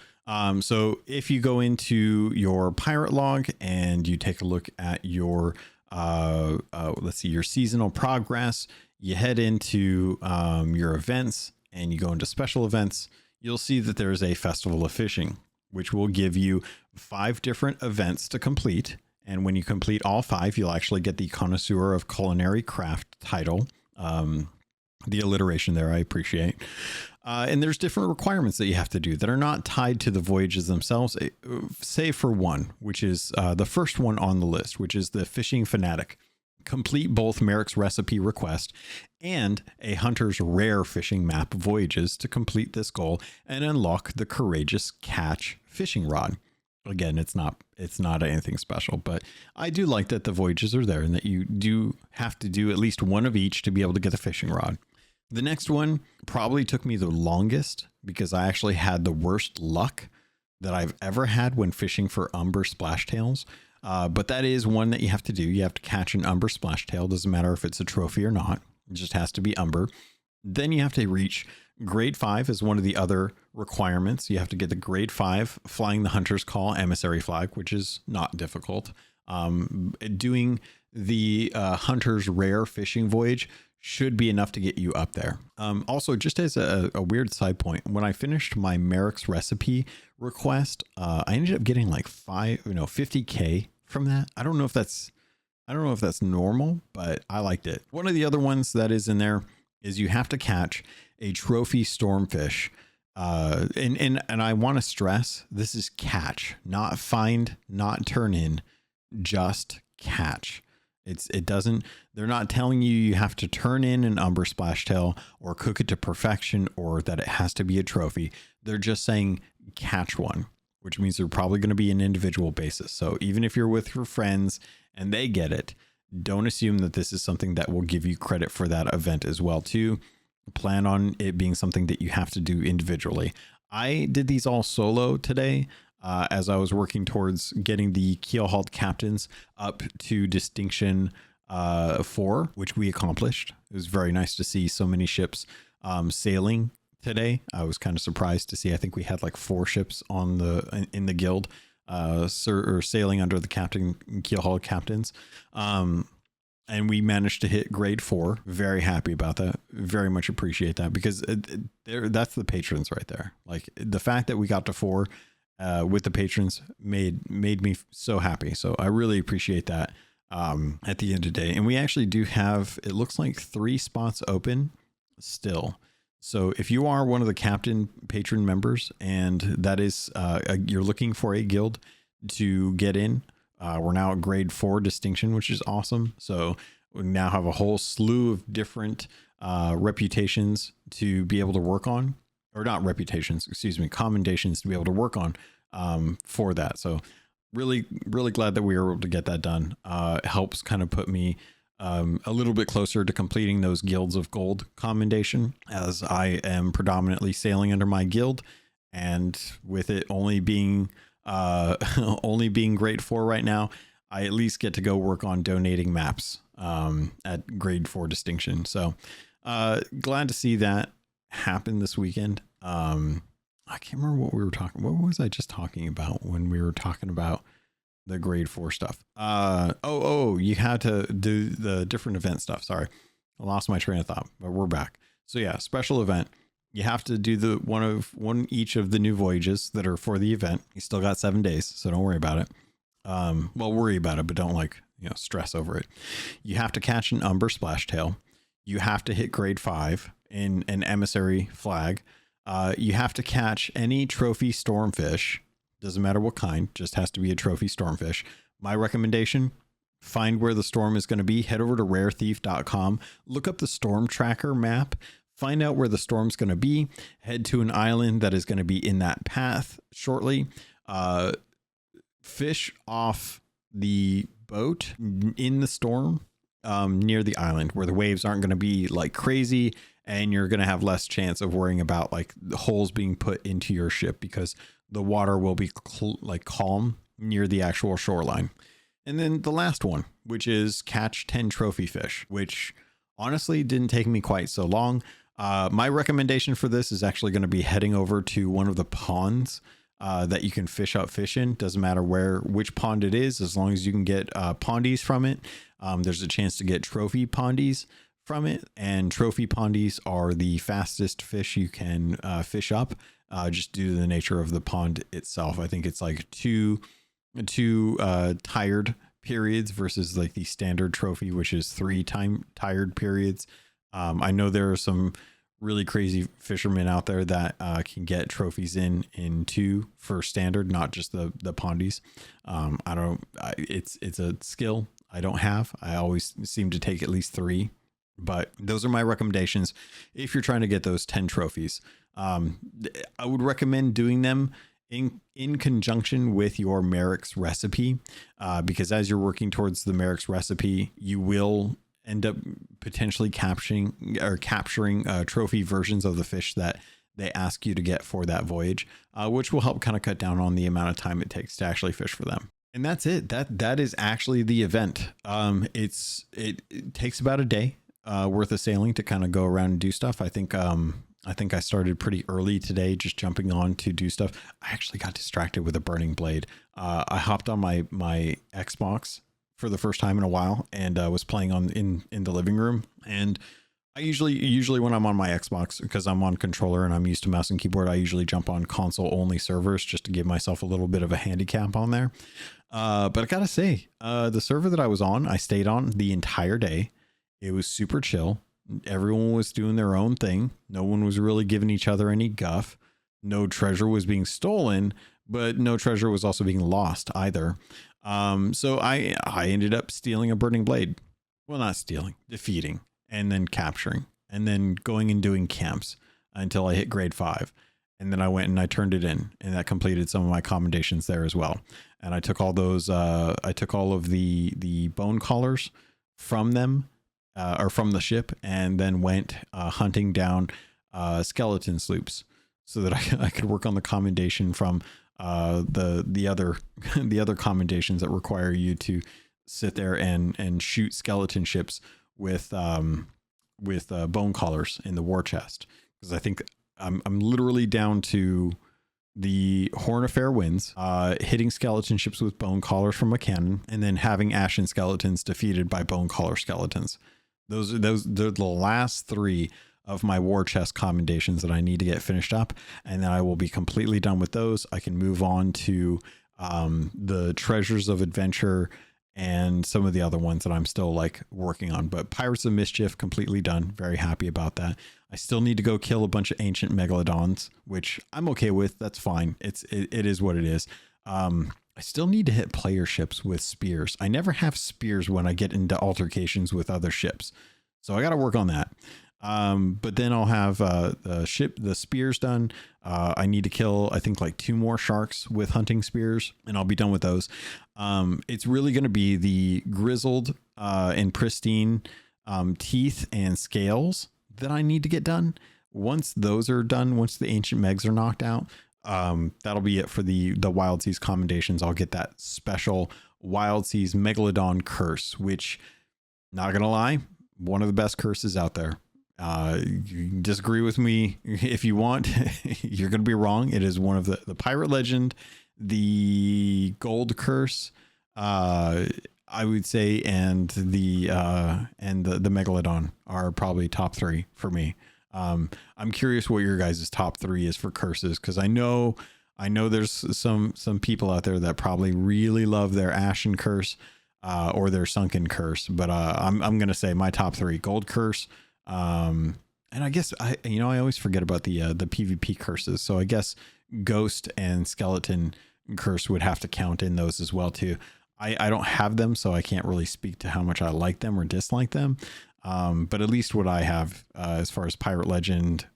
So if you go into your pirate log and you take a look at your let's see, your seasonal progress, you head into your events and you go into special events, you'll see that there's a festival of fishing, which will give you 5 different events to complete. And when you complete all 5, you'll actually get the Connoisseur of Culinary Craft title. The alliteration there, I appreciate. And there's different requirements that you have to do that are not tied to the voyages themselves, save for one, which is the first one on the list, which is the Fishing Fanatic. Complete both Merrick's recipe request and a Hunter's Rare fishing map voyages to complete this goal and unlock the Courageous Catch fishing rod. Again, it's not anything special, but I do like that the voyages are there and that you do have to do at least one of each to be able to get the fishing rod. The next one probably took me the longest because I actually had the worst luck that I've ever had when fishing for umber splashtails. But that is one that you have to do. You have to catch an umber splashtail. Doesn't matter if it's a trophy or not. It just has to be umber. Then you have to reach grade 5 as one of the other requirements. You have to get the grade 5 flying the Hunter's Call emissary flag, which is not difficult. Doing the Hunter's Rare fishing voyage should be enough to get you up there. Also, just as a weird side point, when I finished my Merrick's recipe request, I ended up getting like 50K from that. I don't know if that's normal, but I liked it. One of the other ones that is in there is you have to catch a trophy stormfish. And I want to stress, this is catch, not find, not turn in, just catch. They're not telling you have to turn in an umber splashtail or cook it to perfection or that it has to be a trophy. They're just saying catch one, which means they're probably going to be an individual basis. So even if you're with your friends and they get it, don't assume that this is something that will give you credit for that event as well too. Plan on it being something that you have to do individually. I did these all solo today. As I was working towards getting the Keelhauled captains up to distinction 4, which we accomplished. It was very nice to see so many ships sailing today. I was kind of surprised to see. I think we had like 4 ships in the guild sailing under the Keelhauled captains. And we managed to hit grade 4. Very happy about that. Very much appreciate that because that's the patrons right there. Like the fact that we got to 4 with the patrons made me so happy. So I really appreciate that at the end of the day. And we actually do have, it looks like 3 spots open still. So if you are one of the captain patron members and that is, you're looking for a guild to get in, we're now at grade 4 distinction, which is awesome. So We now have a whole slew of different reputations to be able to work on, or not reputations, excuse me, commendations to be able to work on for that. So really, really glad that we were able to get that done. It helps kind of put me a little bit closer to completing those Guilds of Gold commendation, as I am predominantly sailing under my guild, and with it only being only being grade 4 right now, I at least get to go work on donating maps at grade 4 distinction. So glad to see that happen this weekend. I can't remember what we were talking. What was I just talking about when we were talking about the grade 4 stuff? You had to do the different event stuff. Sorry, I lost my train of thought, but we're back. So yeah, special event. You have to do the one each of the new voyages that are for the event. You still got 7 days, so don't worry about it. Well, worry about it, but don't stress over it. You have to catch an umber splashtail. You have to hit grade 5 in an emissary flag. You have to catch any trophy stormfish. Doesn't matter what kind, just has to be a trophy stormfish. My recommendation, find where the storm is going to be. Head over to rarethief.com. Look up the storm tracker map. Find out where the storm's going to be. Head to an island that is going to be in that path shortly. Fish off the boat in the storm near the island where the waves aren't going to be like crazy, and you're going to have less chance of worrying about like the holes being put into your ship because the water will be calm near the actual shoreline. And then the last one, which is catch 10 trophy fish, which honestly didn't take me quite so long. My recommendation for this is actually going to be heading over to one of the ponds that you can fish in. Doesn't matter which pond it is, as long as you can get pondies from it. There's a chance to get trophy pondies from it, and trophy pondies are the fastest fish you can fish up, just due to the nature of the pond itself. I think it's like two tired periods versus like the standard trophy, which is 3 tired periods. I know there are some really crazy fishermen out there that can get trophies in 2 for standard, not just the pondies. It's a skill I don't have. I always seem to take at least 3, but those are my recommendations if you're trying to get those 10 trophies. I would recommend doing them in conjunction with your Merrick's recipe, because as you're working towards the Merrick's recipe, you will end up potentially capturing trophy versions of the fish that they ask you to get for that voyage, which will help kind of cut down on the amount of time it takes to actually fish for them. And that's it. That is actually the event. It takes about a day worth of sailing to kind of go around and do stuff. I think I started pretty early today, just jumping on to do stuff. I actually got distracted with a burning blade. I hopped on my Xbox for the first time in a while, and was playing in the living room. And I usually when I'm on my Xbox, because I'm on controller and I'm used to mouse and keyboard, I usually jump on console only servers just to give myself a little bit of a handicap on there. But I gotta say, the server that I was on, I stayed on the entire day. It was super chill. Everyone was doing their own thing. No one was really giving each other any guff. No treasure was being stolen, but no treasure was also being lost either. So I ended up stealing a burning blade. Well, not stealing, defeating, and then capturing, and then going and doing camps until I hit grade 5. And then I went and I turned it in, and that completed some of my commendations there as well. And I took all those, I took all of the bone collars from them, or from the ship, and then went hunting down skeleton sloops so that I could work on the commendation from the other commendations that require you to sit there and shoot skeleton ships with bone collars in the war chest. Because I think I'm literally down to the Horn of Fair Winds, hitting skeleton ships with bone collars from a cannon, and then having ashen skeletons defeated by bone collar skeletons. They're the last 3 of my war chest commendations that I need to get finished up, and then I will be completely done with those. I can move on to the Treasures of Adventure and some of the other ones that I'm still like working on. But Pirates of Mischief, completely done. Very happy about that. I still need to go kill a bunch of ancient megalodons, which I'm okay with. That's fine. It is what it is. I still need to hit player ships with spears. I never have spears when I get into altercations with other ships. So I got to work on that. But then I'll have the spears done. I need to kill, I think, like 2 more sharks with hunting spears, and I'll be done with those. It's really going to be the grizzled and pristine teeth and scales that I need to get done. Once those are done, once the ancient megs are knocked out, that'll be it for the Wild Seas commendations. I'll get that special Wild Seas Megalodon curse, which, not gonna lie, one of the best curses out there. You can disagree with me if you want. You're gonna be wrong. It is one of the pirate legend, the gold curse, I would say, and the Megalodon are probably top 3 for me. I'm curious what your guys' top 3 is for curses, because I know there's some people out there that probably really love their Ashen curse or their Sunken curse, but I'm gonna say my top 3: gold curse, and I guess I always forget about the PvP curses, so I guess ghost and skeleton curse would have to count in those as well too. I don't have them, so I can't really speak to how much I like them or dislike them. But at least what I have as far as pirate legend,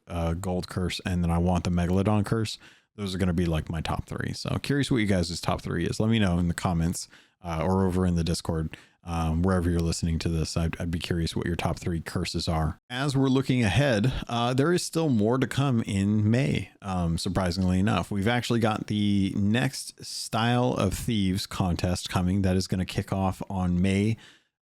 gold curse, and then I want the Megalodon curse, those are going to be like my top 3. So curious what you guys' top 3 is. Let me know in the comments or over in the Discord, wherever you're listening to this. I'd be curious what your top 3 curses are. As we're looking ahead, there is still more to come in May. Surprisingly enough, we've actually got the next Style of Thieves contest coming. That is going to kick off on May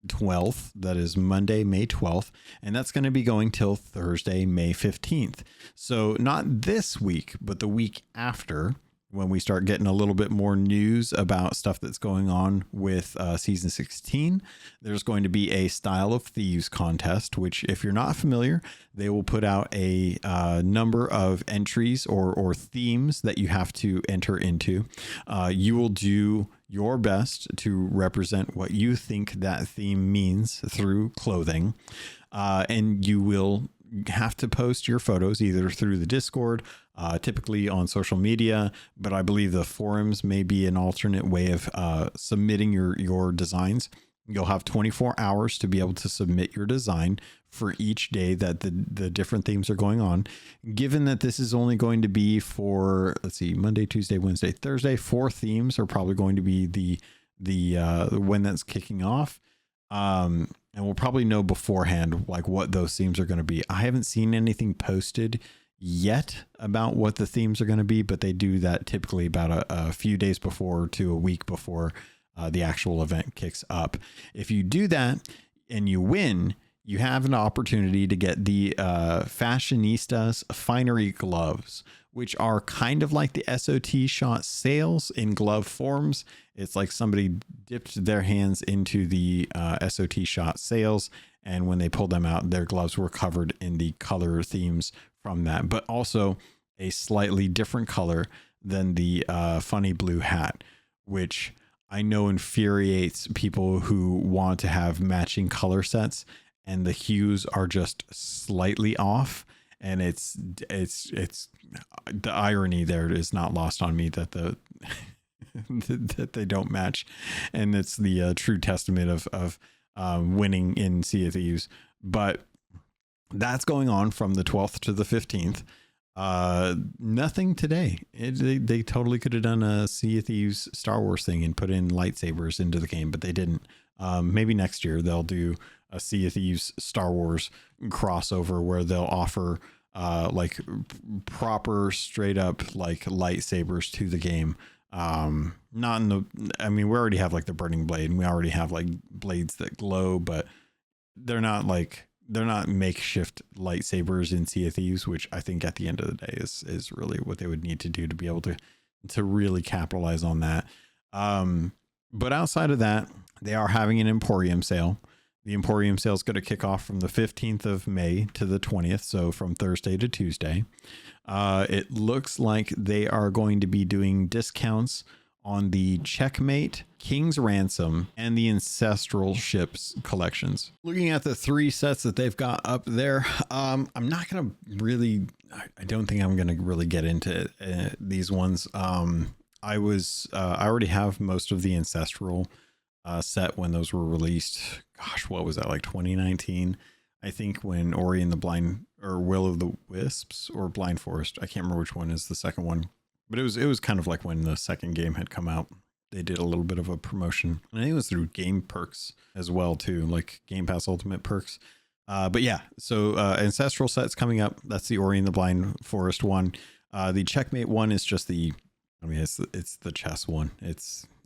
12th. That is Monday, May 12th. And that's going to be going till Thursday, May 15th. So not this week, but the week after, when we start getting a little bit more news about stuff that's going on with season 16, there's going to be a Style of Thieves contest, which, if you're not familiar, they will put out a number of entries or themes that you have to enter into. You will do your best to represent what you think that theme means through clothing, and you will have to post your photos either through the Discord, typically on social media, but I believe the forums may be an alternate way of submitting your designs. You'll have 24 hours to be able to submit your design for each day that the different themes are going on. Given that this is only going to be for, let's see, Monday, Tuesday, Wednesday, Thursday, 4 themes are probably going to be the when that's kicking off. And we'll probably know beforehand like what those themes are going to be. I haven't seen anything posted yet about what the themes are going to be, but they do that typically about a few days before to a week before the actual event kicks up. If you do that and you win, you have an opportunity to get the Fashionistas Finery gloves, which are kind of like the SOT shot sails in glove forms. It's like somebody dipped their hands into the SOT shot sails, and when they pulled them out, their gloves were covered in the color themes from that, but also a slightly different color than the funny blue hat, which I know infuriates people who want to have matching color sets and the hues are just slightly off. And it's the irony there is not lost on me that that they don't match. And it's the true testament of winning in Sea of Thieves. But that's going on from the 12th to the 15th. Nothing today. They totally could have done a Sea of Thieves Star Wars thing and put in lightsabers into the game, but they didn't. Maybe next year they'll do a Sea of Thieves Star Wars crossover where they'll offer like proper straight up like lightsabers to the game. Not in the, I mean, we already have like the burning blade and we already have like blades that glow, but they're not makeshift lightsabers in Sea of Thieves, which I think at the end of the day is really what they would need to do to be able to really capitalize on that. But outside of that, they are having an Emporium sale. The Emporium sale is going to kick off from the 15th of May to the 20th. So from Thursday to Tuesday. It looks like they are going to be doing discounts on the Checkmate, King's Ransom, and the Ancestral Ships collections. Looking at the 3 sets that they've got up there, I'm not going to really, I don't think I'm going to really get into these ones. I already have most of the Ancestral set when those were released. Gosh, what was that, like 2019? I think when Ori and the Blind, or Will of the Wisps, or Blind Forest, I can't remember which one is the second one, but it was kind of like when the second game had come out. They did a little bit of a promotion, and I think it was through Game Perks as well too, like Game Pass Ultimate Perks. But yeah, so Ancestral set's coming up. That's the Ori and the Blind Forest one. The Checkmate one is just it's the chess one.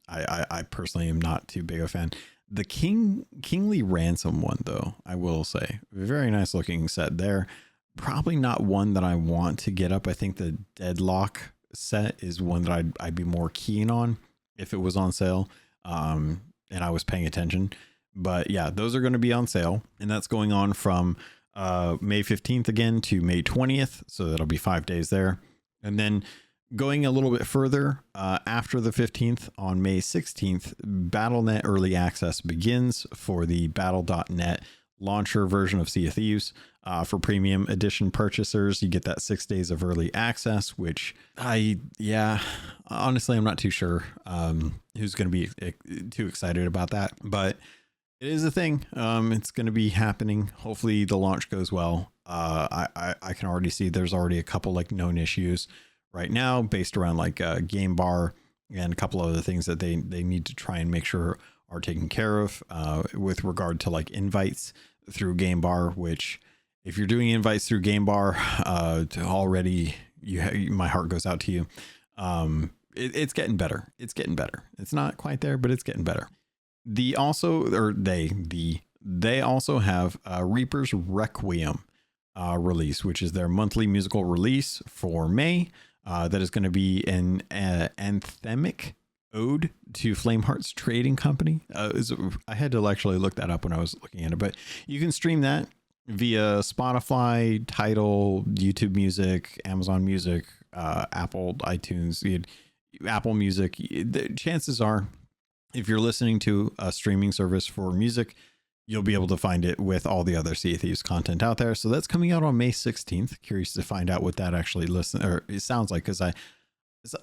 I personally am not too big a fan. The Kingly Ransom one, though, I will say, very nice looking set there. Probably not one that I want to get up. I think the Deadlock set is one that I'd be more keen on if it was on sale, and I was paying attention. But yeah, those are going to be on sale, and that's going on from May 15th again to May 20th. So that'll be 5 days there. And then going a little bit further, after the 15th, on May 16th, BattleNet Early Access begins for the Battle.net launcher version of Sea of Thieves. For premium edition purchasers, you get that 6 days of early access, which honestly, I'm not too sure who's going to be too excited about that, but it is a thing. It's going to be happening. Hopefully the launch goes well. I can already see there's already a couple like known issues right now based around like game bar and a couple other things that they need to try and make sure are taken care of with regard to like invites through game bar, which if you're doing invites through game bar already, my heart goes out to you. It's getting better. It's getting better. It's not quite there, but it's getting better. They also have Reaper's Requiem release, which is their monthly musical release for May. That is going to be an anthemic ode to Flameheart's trading company. I had to actually look that up when I was looking at it, but you can stream that via Spotify, Tidal, YouTube Music, Amazon Music, Apple, iTunes, Apple Music. The chances are, if you're listening to a streaming service for music, you'll be able to find it with all the other Sea of Thieves content out there. So that's coming out on May 16th. Curious to find out what that actually it sounds like, because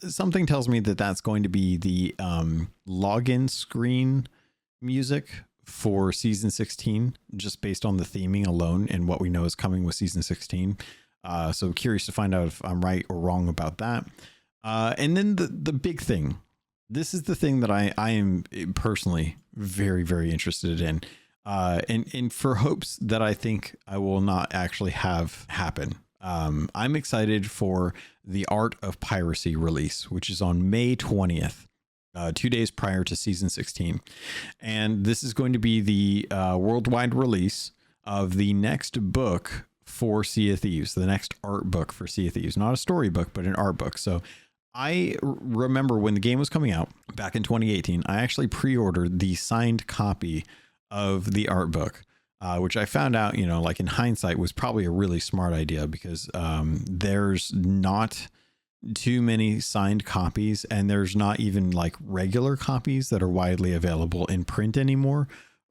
something tells me that that's going to be the login screen music for season 16, just based on the theming alone and what we know is coming with season 16. So curious to find out if I'm right or wrong about that. And then the big thing. This is the thing that I am personally very, very interested in. And for hopes that I think I will not actually have happen. I'm excited for the Art of Piracy release, which is on May 20th, 2 days prior to season 16. And this is going to be the worldwide release of the next book for Sea of Thieves, the next art book for Sea of Thieves, not a storybook, but an art book. So I remember when the game was coming out back in 2018, I actually pre-ordered the signed copy of the art book, which I found out, like in hindsight, was probably a really smart idea, because there's not too many signed copies, and there's not even like regular copies that are widely available in print anymore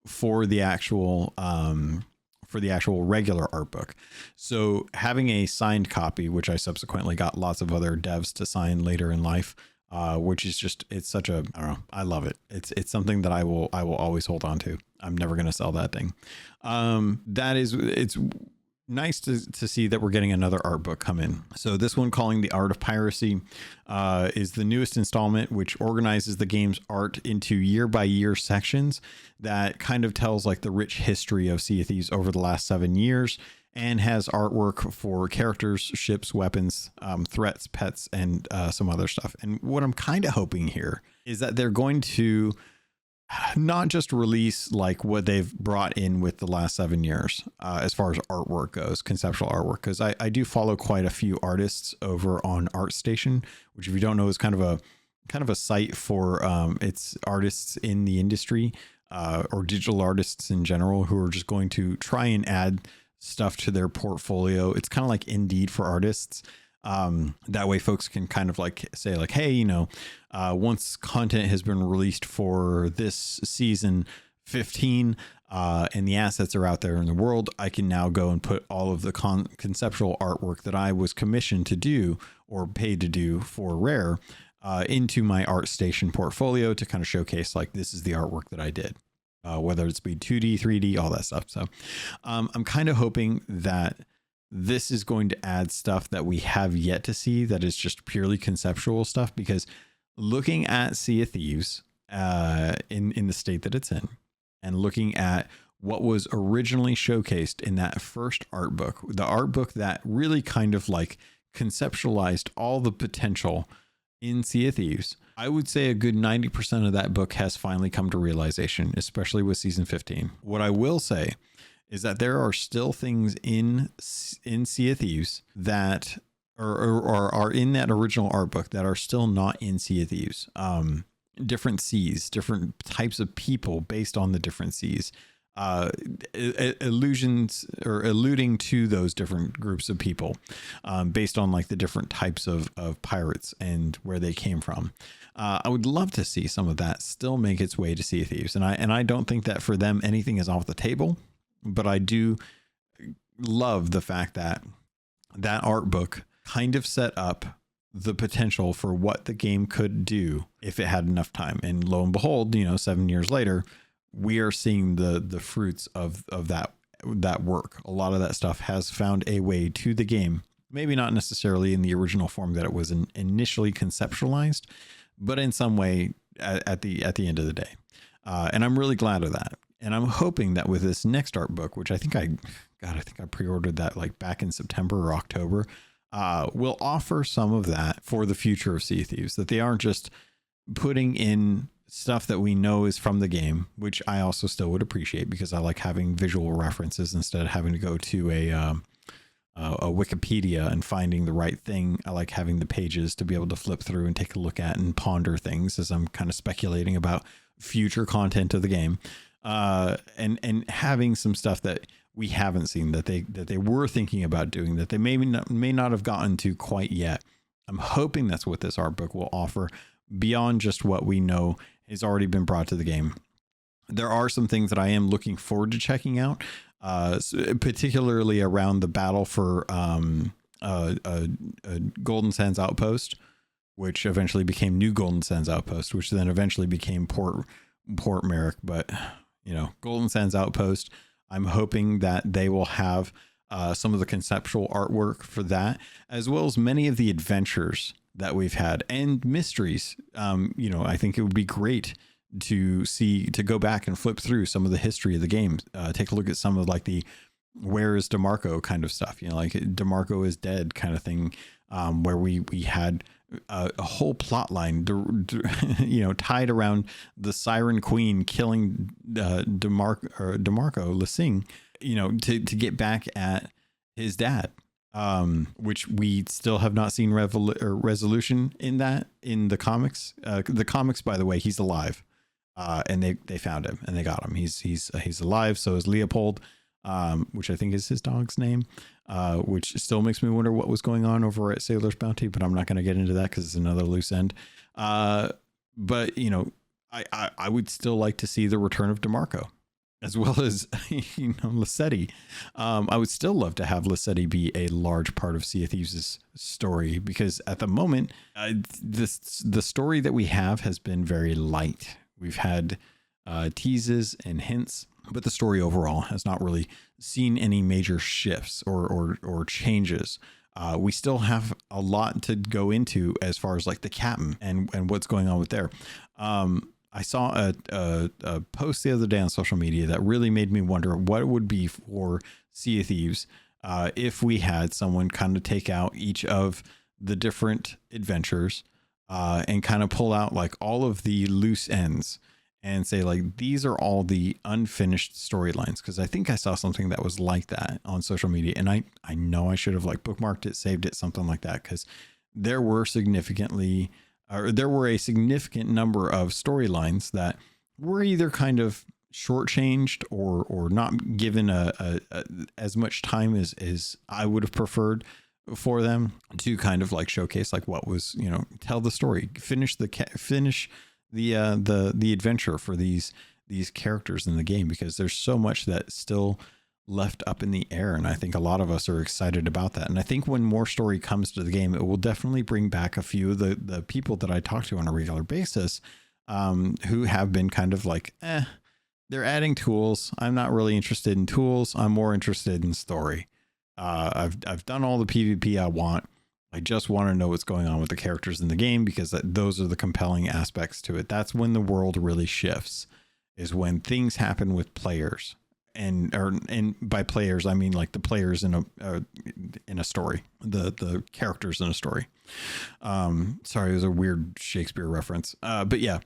for the actual regular art book. So having a signed copy, which I subsequently got lots of other devs to sign later in life, which is just, it's such a, I don't know, I love it. It's something that I will always hold on to. I'm never going to sell that thing. It's nice to see that we're getting another art book come in. So this one, calling The Art of Piracy, is the newest installment, which organizes the game's art into year by year sections that kind of tells like the rich history of Sea of Thieves over the last 7 years, and has artwork for characters, ships, weapons, threats, pets, and some other stuff. And what I'm kind of hoping here is that they're going to not just release like what they've brought in with the last 7 years as far as artwork goes, conceptual artwork, because I do follow quite a few artists over on ArtStation, which, if you don't know, is kind of a site for it's artists in the industry or digital artists in general who are just going to try and add stuff to their portfolio. It's kind of like Indeed for artists. That way folks can kind of like say like, hey, once content has been released for this season 15 and the assets are out there in the world, I can now go and put all of the conceptual artwork that I was commissioned to do or paid to do for Rare into my ArtStation portfolio to kind of showcase like this is the artwork that I did, whether it's be 2D, 3D, all that stuff. So I'm kind of hoping that this is going to add stuff that we have yet to see that is just purely conceptual stuff, because looking at Sea of Thieves in the state that it's in, and looking at what was originally showcased in that first art book, the art book that really kind of like conceptualized all the potential in Sea of Thieves, I would say a good 90% of that book has finally come to realization, especially with season 15. What I will say is that there are still things in Sea of Thieves that are in that original art book that are still not in Sea of Thieves. Different seas, different types of people based on the different seas, illusions or alluding to those different groups of people, based on like the different types of pirates and where they came from. I would love to see some of that still make its way to Sea of Thieves. And I don't think that for them anything is off the table, but I do love the fact that that art book kind of set up the potential for what the game could do if it had enough time. And lo and behold, 7 years later, we are seeing the fruits of that work. A lot of that stuff has found a way to the game, maybe not necessarily in the original form that it was initially conceptualized, but in some way at the end of the day. And I'm really glad of that. And I'm hoping that with this next art book, which I think I pre-ordered that like back in September or October, will offer some of that for the future of Sea of Thieves, that they aren't just putting in stuff that we know is from the game, which I also still would appreciate because I like having visual references instead of having to go to a Wikipedia and finding the right thing. I like having the pages to be able to flip through and take a look at and ponder things as I'm kind of speculating about future content of the game. And having some stuff that we haven't seen that they were thinking about doing that they may not have gotten to quite yet. I'm hoping that's what this art book will offer beyond just what we know has already been brought to the game. There are some things that I am looking forward to checking out, particularly around the battle for Golden Sands Outpost, which eventually became New Golden Sands Outpost, which then eventually became Port Merrick. But Golden Sands Outpost, I'm hoping that they will have some of the conceptual artwork for that, as well as many of the adventures that we've had and mysteries. I think it would be great to go back and flip through some of the history of the game, take a look at some of like the where is DeMarco kind of stuff, like DeMarco is dead kind of thing, where we had a whole plot line, tied around the Siren Queen killing DeMarco Lasing, to get back at his dad, which we still have not seen resolution in the comics. The comics, by the way, he's alive, and they found him and they got him. He's alive. So is Leopold, which I think is his dog's name. Which still makes me wonder what was going on over at Sailor's Bounty, but I'm not going to get into that because it's another loose end. But I would still like to see the return of DeMarco, as well as Lissetti. I would still love to have Lissetti be a large part of Sea of Thieves' story, because at the moment, the story that we have has been very light. We've had teases and hints, but the story overall has not really seen any major shifts or changes. We still have a lot to go into as far as like the captain and what's going on with there. I saw a post the other day on social media that really made me wonder what it would be for Sea of Thieves if we had someone kind of take out each of the different adventures and kind of pull out like all of the loose ends and say like, these are all the unfinished storylines. Because I think I saw something that was like that on social media, and I know I should have like bookmarked it, saved it, something like that, because there were a significant number of storylines that were either kind of shortchanged or not given as much time as I would have preferred for them to kind of like showcase like what was, tell the story, finish the adventure for these characters in the game, because there's so much that still left up in the air. And I think a lot of us are excited about that. And I think when more story comes to the game, it will definitely bring back a few of the people that I talk to on a regular basis, who have been kind of like, they're adding tools. I'm not really interested in tools. I'm more interested in story. I've done all the PvP I want. I just want to know what's going on with the characters in the game, because those are the compelling aspects to it. That's when the world really shifts, is when things happen with players. And by players, I mean like the players in a story, the characters in a story. Sorry, it was a weird Shakespeare reference. But yeah,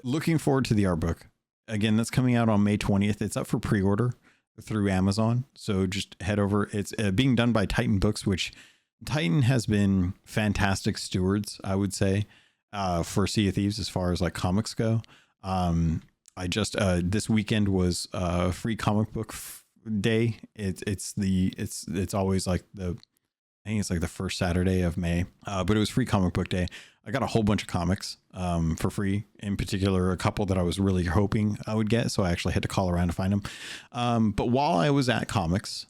looking forward to the art book. Again, that's coming out on May 20th. It's up for pre-order through Amazon. So just head over. It's being done by Titan Books, which Titan has been fantastic stewards, I would say, for Sea of Thieves as far as like comics go. I just this weekend was free comic book day. It's always like I think it's like the first Saturday of May, but it was free comic book day. I got a whole bunch of comics for free, in particular, a couple that I was really hoping I would get. So I actually had to call around to find them. But while I was at comics,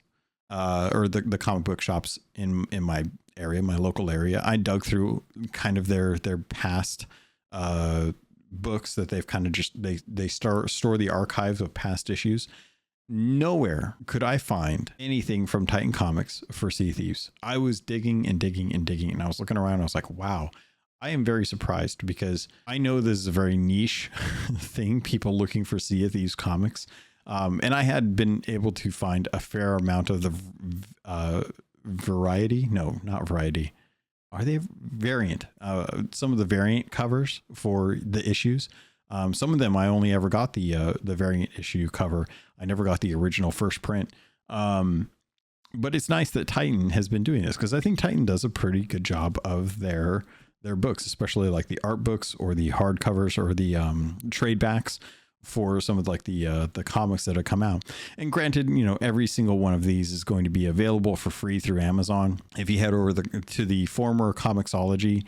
or the comic book shops in my area, my local area, I dug through kind of their past books that they've kind of just, they store the archives of past issues. Nowhere could I find anything from Titan Comics for Sea of Thieves. I was digging and digging and digging, and I was looking around. I was like, wow, I am very surprised, because I know this is a very niche thing, people looking for Sea of Thieves comics. And I had been able to find a fair amount of the variety. No, not variety. Are they variant? Some of the variant covers for the issues. Some of them I only ever got the variant issue cover. I never got the original first print. But it's nice that Titan has been doing this, because I think Titan does a pretty good job of their books, especially like the art books or the hardcovers or the trade backs for some of like the comics that have come out. And granted, you know, every single one of these is going to be available for free through Amazon. If you head over to the former Comixology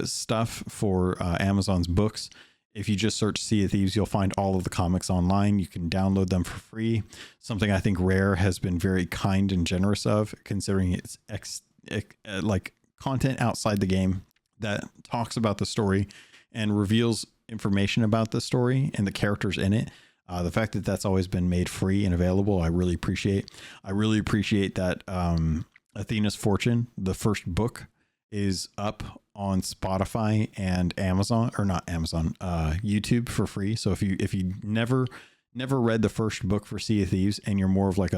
stuff for Amazon's books, if you just search Sea of Thieves, you'll find all of the comics online. You can download them for free. Something I think Rare has been very kind and generous of, considering it's like content outside the game that talks about the story and reveals information about the story and the characters in it. The fact that that's always been made free and available, I really appreciate. I really appreciate that Athena's Fortune, the first book, is up on Spotify and Amazon, or not Amazon, YouTube for free. So if you never read the first book for Sea of Thieves, and you're more of like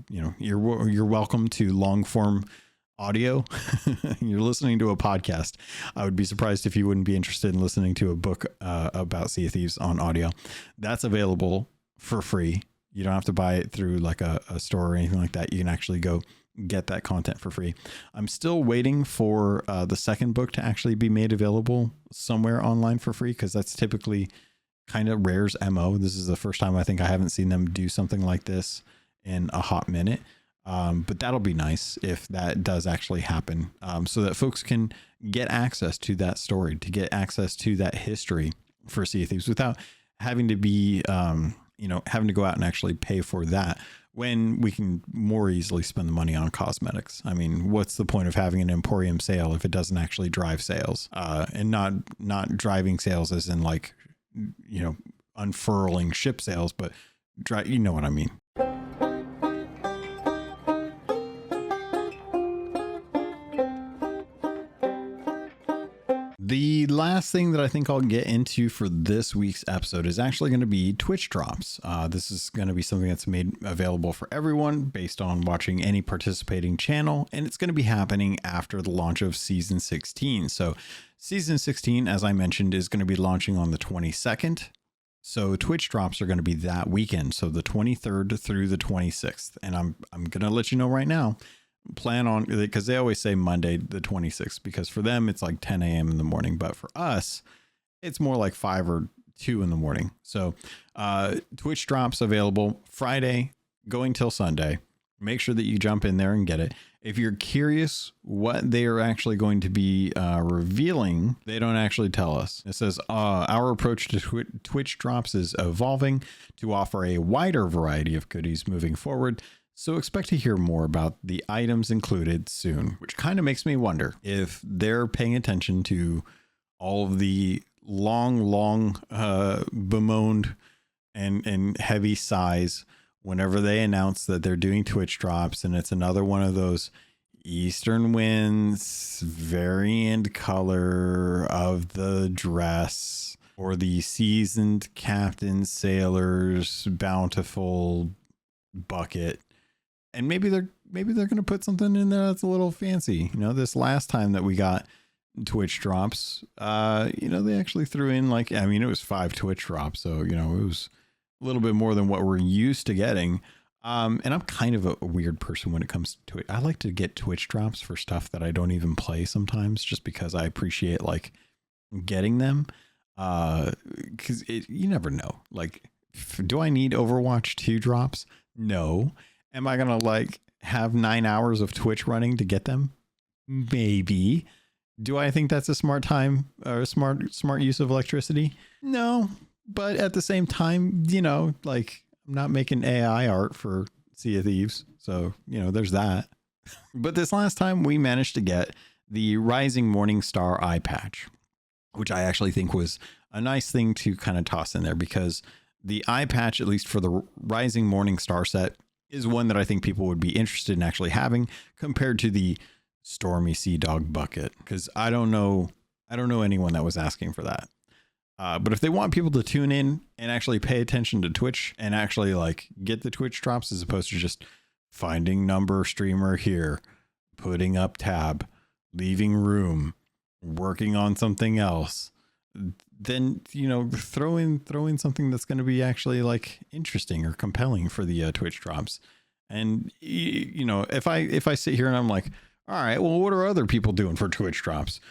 you're welcome to long form audio, you're listening to a podcast, I would be surprised if you wouldn't be interested in listening to a book about Sea of Thieves on audio. That's available for free. You don't have to buy it through like a store or anything like that. You can actually go get that content for free. I'm still waiting for the second book to actually be made available somewhere online for free, because that's typically kind of Rare's MO. This is the first time I think I haven't seen them do something like this in a hot minute. But that'll be nice if that does actually happen, so that folks can get access to that story, to get access to that history for Sea of Thieves without having to be, having to go out and actually pay for that, when we can more easily spend the money on cosmetics. I mean, what's the point of having an Emporium sale if it doesn't actually drive sales, and not driving sales as in like, unfurling ship sales, but you know what I mean? The last thing that I think I'll get into for this week's episode is actually going to be Twitch drops. This is going to be something that's made available for everyone based on watching any participating channel, and it's going to be happening after the launch of Season 16. So Season 16, as I mentioned, is going to be launching on the 22nd. So Twitch drops are going to be that weekend, so the 23rd through the 26th. And I'm going to let you know right now, plan on, because they always say Monday the 26th, because for them it's like 10 a.m. in the morning, but for us it's more like 5 or 2 in the morning. So Twitch drops available Friday going till Sunday. make sure that you jump in there and get it. If you're curious what they are actually going to be revealing, they don't actually tell us. It says our approach to Twitch drops is evolving to offer a wider variety of goodies moving forward. So expect to hear more about the items included soon, which kind of makes me wonder if they're paying attention to all of the long bemoaned and heavy sighs whenever they announce that they're doing Twitch drops, and it's another one of those Eastern Winds variant color of the dress, or the seasoned captain sailors bountiful bucket. And maybe they're going to put something in there that's a little fancy. You know, this last time that we got Twitch drops, you know, they actually threw in like, I mean, it was 5 Twitch drops, so you know, it was a little bit more than what we're used to getting. And I'm kind of a weird person when it comes to it. I like to get Twitch drops for stuff that I don't even play sometimes, just because I appreciate like getting them. Cause you never know. Like, do I need Overwatch 2 drops? No. Am I going to like have 9 hours of Twitch running to get them? Maybe. Do I think that's a smart time or smart use of electricity? No. But at the same time, you know, like I'm not making AI art for Sea of Thieves. So, you know, there's that. But this last time we managed to get the Rising Morning Star eye patch, which I actually think was a nice thing to kind of toss in there, because the eye patch, at least for the Rising Morning Star set, is one that I think people would be interested in actually having compared to the Stormy Sea Dog bucket. Because I don't know anyone that was asking for that. But if they want people to tune in and actually pay attention to Twitch and actually like get the Twitch drops, as opposed to just finding number streamer here, putting up tab, leaving room, working on something else, then, you know, throw in something that's going to be actually like interesting or compelling for the Twitch drops. And you know, if I sit here and I'm like, all right, well, what are other people doing for Twitch drops?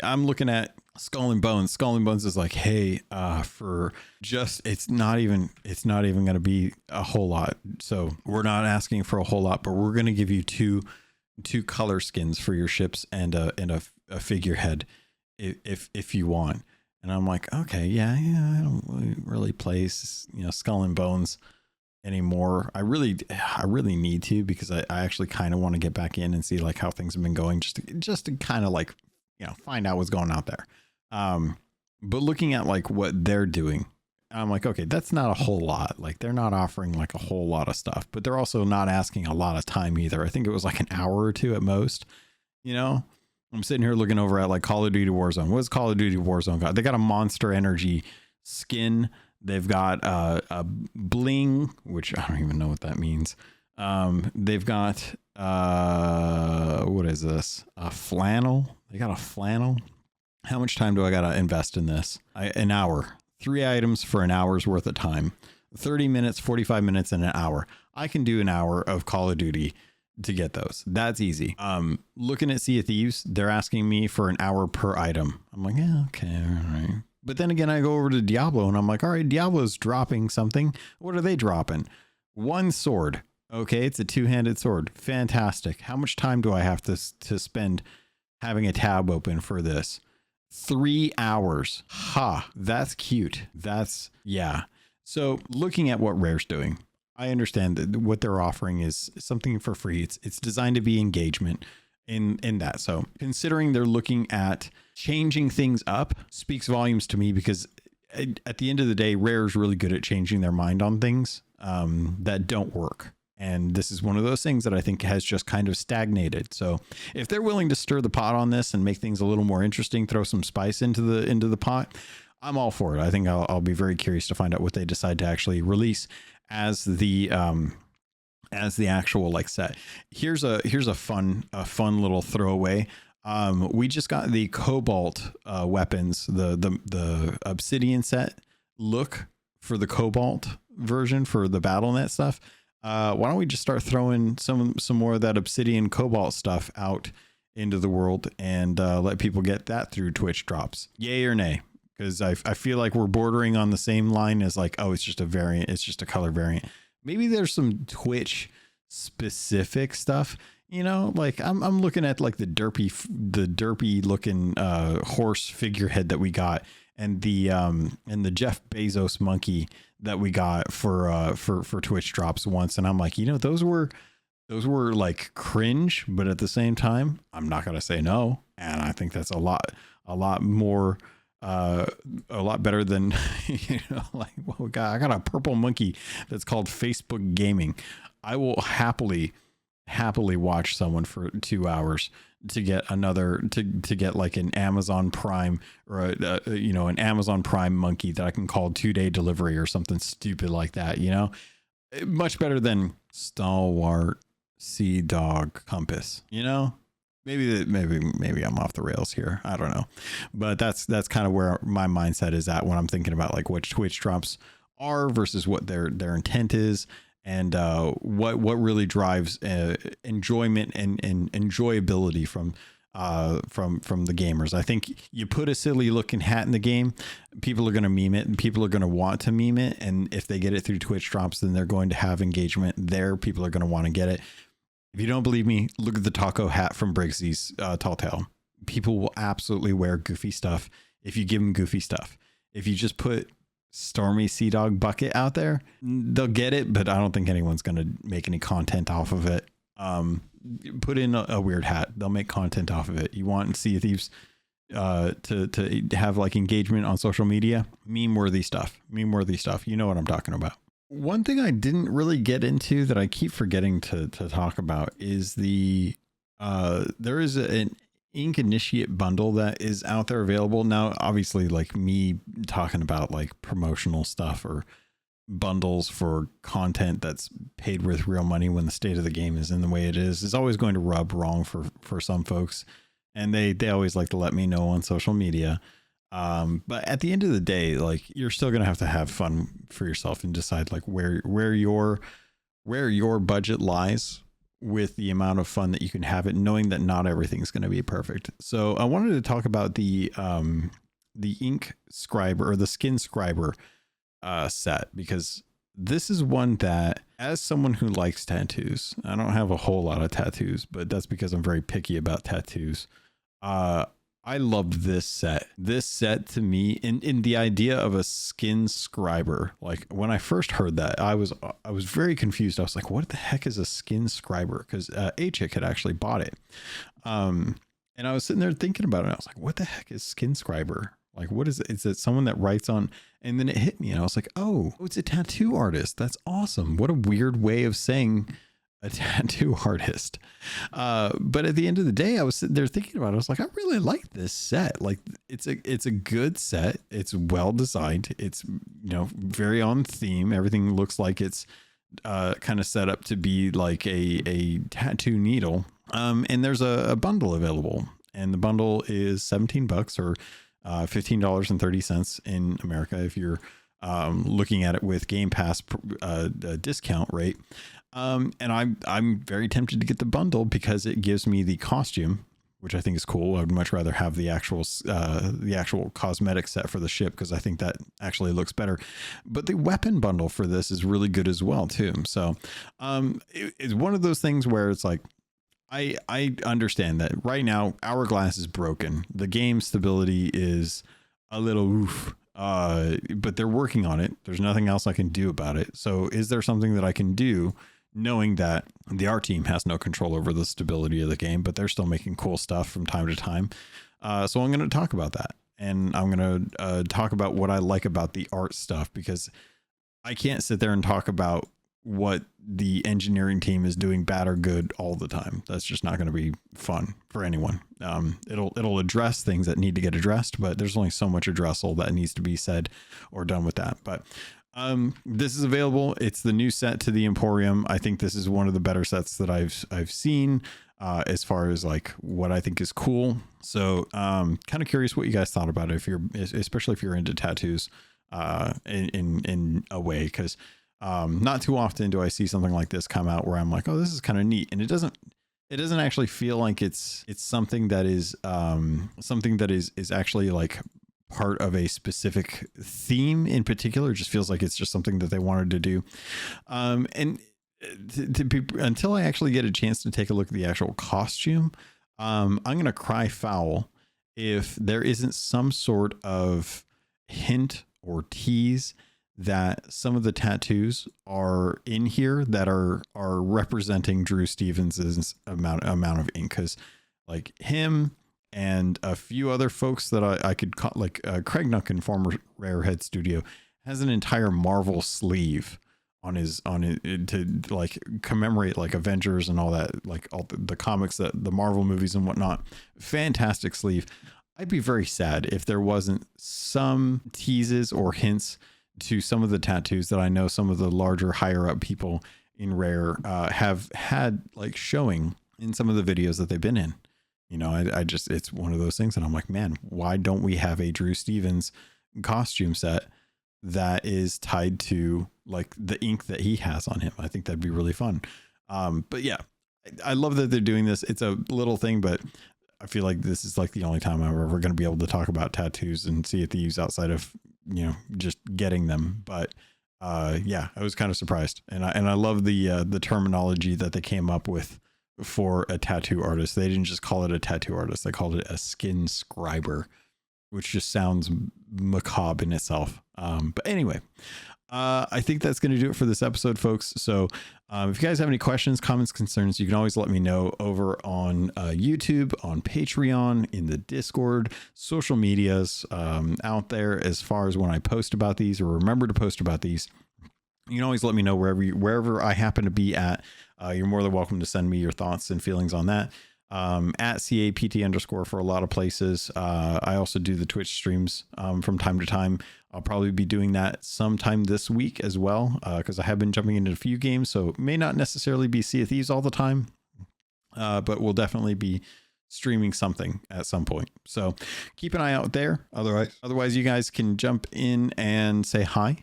I'm looking at Skull and Bones. Skull and Bones is like, hey, for just, it's not even going to be a whole lot. So we're not asking for a whole lot, but we're going to give you two color skins for your ships and a figurehead if you want. And I'm like, okay, yeah, I don't really play, you know, Skull and Bones anymore. I really need to, because I actually kind of want to get back in and see like how things have been going, just to kind of like, you know, find out what's going out there. But looking at like what they're doing, I'm like, okay, that's not a whole lot. Like they're not offering like a whole lot of stuff, but they're also not asking a lot of time either. I think it was like an hour or two at most. You know, I'm sitting here looking over at like Call of Duty Warzone. What's Call of Duty Warzone got? They got a Monster Energy skin. They've got a bling, which I don't even know what that means. They've got what is this? A flannel. They got a flannel. How much time do I gotta invest in this? An hour. 3 items for an hour's worth of time. 30 minutes, 45 minutes, and an hour. I can do an hour of Call of Duty to get those. That's easy. Looking at Sea of Thieves, they're asking me for an hour per item. I'm like, yeah, okay, all right. But then again, I go over to Diablo and I'm like, all right, Diablo's dropping something. What are they dropping? 1 sword. Okay, it's a 2-handed sword. Fantastic. How much time do I have to spend having a tab open for this? 3 hours. Ha, that's cute. Yeah. So looking at what Rare's doing, I understand that what they're offering is something for free. It's designed to be engagement in that. So considering they're looking at changing things up speaks volumes to me, because at the end of the day, Rare's really good at changing their mind on things that don't work. And this is one of those things that I think has just kind of stagnated. So if they're willing to stir the pot on this and make things a little more interesting, throw some spice into the pot, I'm all for it. I think I'll be very curious to find out what they decide to actually release as the actual like set. Here's a fun little throwaway. We just got the Cobalt weapons, the Obsidian set look for the Cobalt version for the BattleNet stuff. Why don't we just start throwing some more of that Obsidian Cobalt stuff out into the world and let people get that through Twitch drops? Yay or nay? Because I feel like we're bordering on the same line as like, oh, it's just a variant. It's just a color variant. Maybe there's some Twitch specific stuff. You know, like I'm looking at like the derpy looking horse figurehead that we got, and the Jeff Bezos monkey that we got for Twitch drops once, and I'm like, you know, those were like cringe, but at the same time, I'm not gonna say no, and I think that's a lot more a lot better than you know, like, well, I got a purple monkey that's called Facebook Gaming. I will happily watch someone for 2 hours to get another to get like an Amazon Prime or an Amazon Prime monkey that I can call 2-day delivery or something stupid like that. You know, much better than stalwart sea dog compass. You know, maybe I'm off the rails here. I don't know, but that's kind of where my mindset is at when I'm thinking about like what Twitch drops are versus what their intent is. And what really drives enjoyment and enjoyability from the gamers. I think you put a silly looking hat in the game, people are going to meme it, and people are going to want to meme it. And if they get it through Twitch drops, then they're going to have engagement there. People are going to want to get it. If you don't believe me, look at the taco hat from Briggsy's Tall Tale. People will absolutely wear goofy stuff if you give them goofy stuff. If you just put Stormy Sea Dog Bucket out there, they'll get it, but I don't think anyone's going to make any content off of it. Put in a weird hat, they'll make content off of it. You want Sea of Thieves to have like engagement on social media, meme worthy stuff. You know what I'm talking about. One thing I didn't really get into that I keep forgetting to talk about is there is an Ink Initiate bundle that is out there available now. Obviously, like me talking about like promotional stuff or bundles for content that's paid with real money when the state of the game is in the way it is always going to rub wrong for some folks, and they always like to let me know on social media. But at the end of the day, like, you're still gonna have to have fun for yourself and decide like where your budget lies with the amount of fun that you can have it, knowing that not everything's going to be perfect. So I wanted to talk about the ink scriber or the skin scriber set, because this is one that, as someone who likes tattoos, I don't have a whole lot of tattoos, but that's because I'm very picky about tattoos. I loved this set. This set, to me, in the idea of a skin scriber, like when I first heard that, I was very confused. I was like, what the heck is a skin scriber? Because A-Chick had actually bought it. And I was sitting there thinking about it. I was like, what the heck is skin scriber? Like, what is it? Is it someone that writes on? And then it hit me, and I was like, oh, it's a tattoo artist. That's awesome. What a weird way of saying a tattoo artist. But at the end of the day, I was sitting there thinking about it. I was like, I really like this set. Like, it's a good set. It's well designed. It's, you know, very on theme. Everything looks like it's kind of set up to be like a tattoo needle. And there's a bundle available, and the bundle is $17 or $15.30 in America if you're looking at it with Game Pass discount rate. And I'm very tempted to get the bundle because it gives me the costume, which I think is cool. I would much rather have the actual cosmetic set for the ship, because I think that actually looks better. But the weapon bundle for this is really good as well too. So it's one of those things where it's like, I understand that right now Hourglass is broken. The game stability is a little oof. But they're working on it. There's nothing else I can do about it. So is there something that I can do, knowing that the art team has no control over the stability of the game, but they're still making cool stuff from time to time? So I'm going to talk about that, and I'm going to talk about what I like about the art stuff, because I can't sit there and talk about what the engineering team is doing bad or good all the time. That's just not going to be fun for anyone. It'll address things that need to get addressed, but there's only so much addressal that needs to be said or done with that. But this is available. It's the new set to the Emporium. I think this is one of the better sets that I've seen as far as like what I think is cool. So kind of curious what you guys thought about it, especially if you're into tattoos in a way, because not too often do I see something like this come out where I'm like, oh, this is kind of neat. And it doesn't actually feel like it's something that is actually like part of a specific theme in particular. It just feels like it's just something that they wanted to do. And until I actually get a chance to take a look at the actual costume, I'm going to cry foul if there isn't some sort of hint or tease that some of the tattoos are in here that are representing Drew Stevens's amount of ink. Cause like him and a few other folks that I could call, like Craig Nucken, former Rarehead Studio, has an entire Marvel sleeve on it to like commemorate like Avengers and all that, like all the comics, that the Marvel movies and whatnot. Fantastic sleeve. I'd be very sad if there wasn't some teases or hints to some of the tattoos that I know some of the larger, higher up people in Rare have had like showing in some of the videos that they've been in. You know, I just, it's one of those things and I'm like, man, why don't we have a Drew Stevens costume set that is tied to like the ink that he has on him? I think that'd be really fun. But yeah, I love that they're doing this. It's a little thing, but I feel like this is like the only time I'm ever going to be able to talk about tattoos and Sea of Thieves outside of, you know, just getting them. But yeah, I was kind of surprised, and I love the terminology that they came up with for a tattoo artist. They didn't just call it a tattoo artist; they called it a skin scriber, which just sounds macabre in itself. But anyway, I think that's going to do it for this episode, folks. So if you guys have any questions, comments, concerns, you can always let me know over on YouTube, on Patreon, in the Discord, social medias out there. As far as when I post about these or remember to post about these, you can always let me know wherever I happen to be at. You're more than welcome to send me your thoughts and feelings on that. At CAPT_ for a lot of places. I also do the Twitch streams from time to time. I'll probably be doing that sometime this week as well, because I have been jumping into a few games, so it may not necessarily be Sea of Thieves all the time, but we'll definitely be streaming something at some point. So keep an eye out there. Otherwise, you guys can jump in and say hi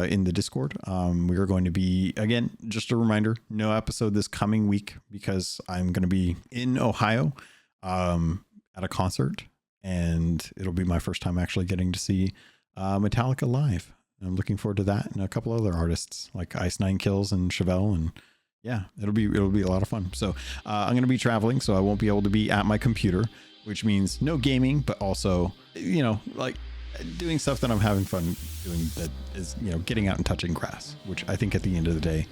in the Discord. We are going to be, again, just a reminder, no episode this coming week because I'm going to be in Ohio at a concert, and it'll be my first time actually getting to see Metallica live. I'm looking forward to that, and a couple other artists like Ice Nine Kills and Chevelle, and yeah, it'll be a lot of fun. So I'm going to be traveling, so I won't be able to be at my computer, which means no gaming, but also, you know, like doing stuff that I'm having fun doing, that is, you know, getting out and touching grass, which I think at the end of the day,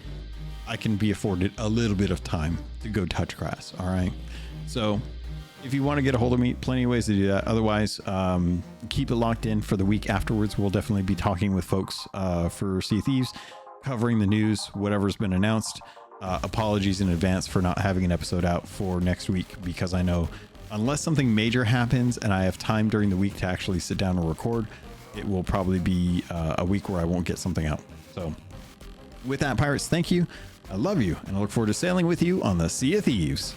I can be afforded a little bit of time to go touch grass. All right. So if you want to get a hold of me, plenty of ways to do that. Otherwise, keep it locked in for the week afterwards. We'll definitely be talking with folks for Sea of Thieves, covering the news, whatever's been announced. Apologies in advance for not having an episode out for next week, because I know unless something major happens and I have time during the week to actually sit down and record, it will probably be a week where I won't get something out. So with that, pirates, thank you. I love you, and I look forward to sailing with you on the Sea of Thieves.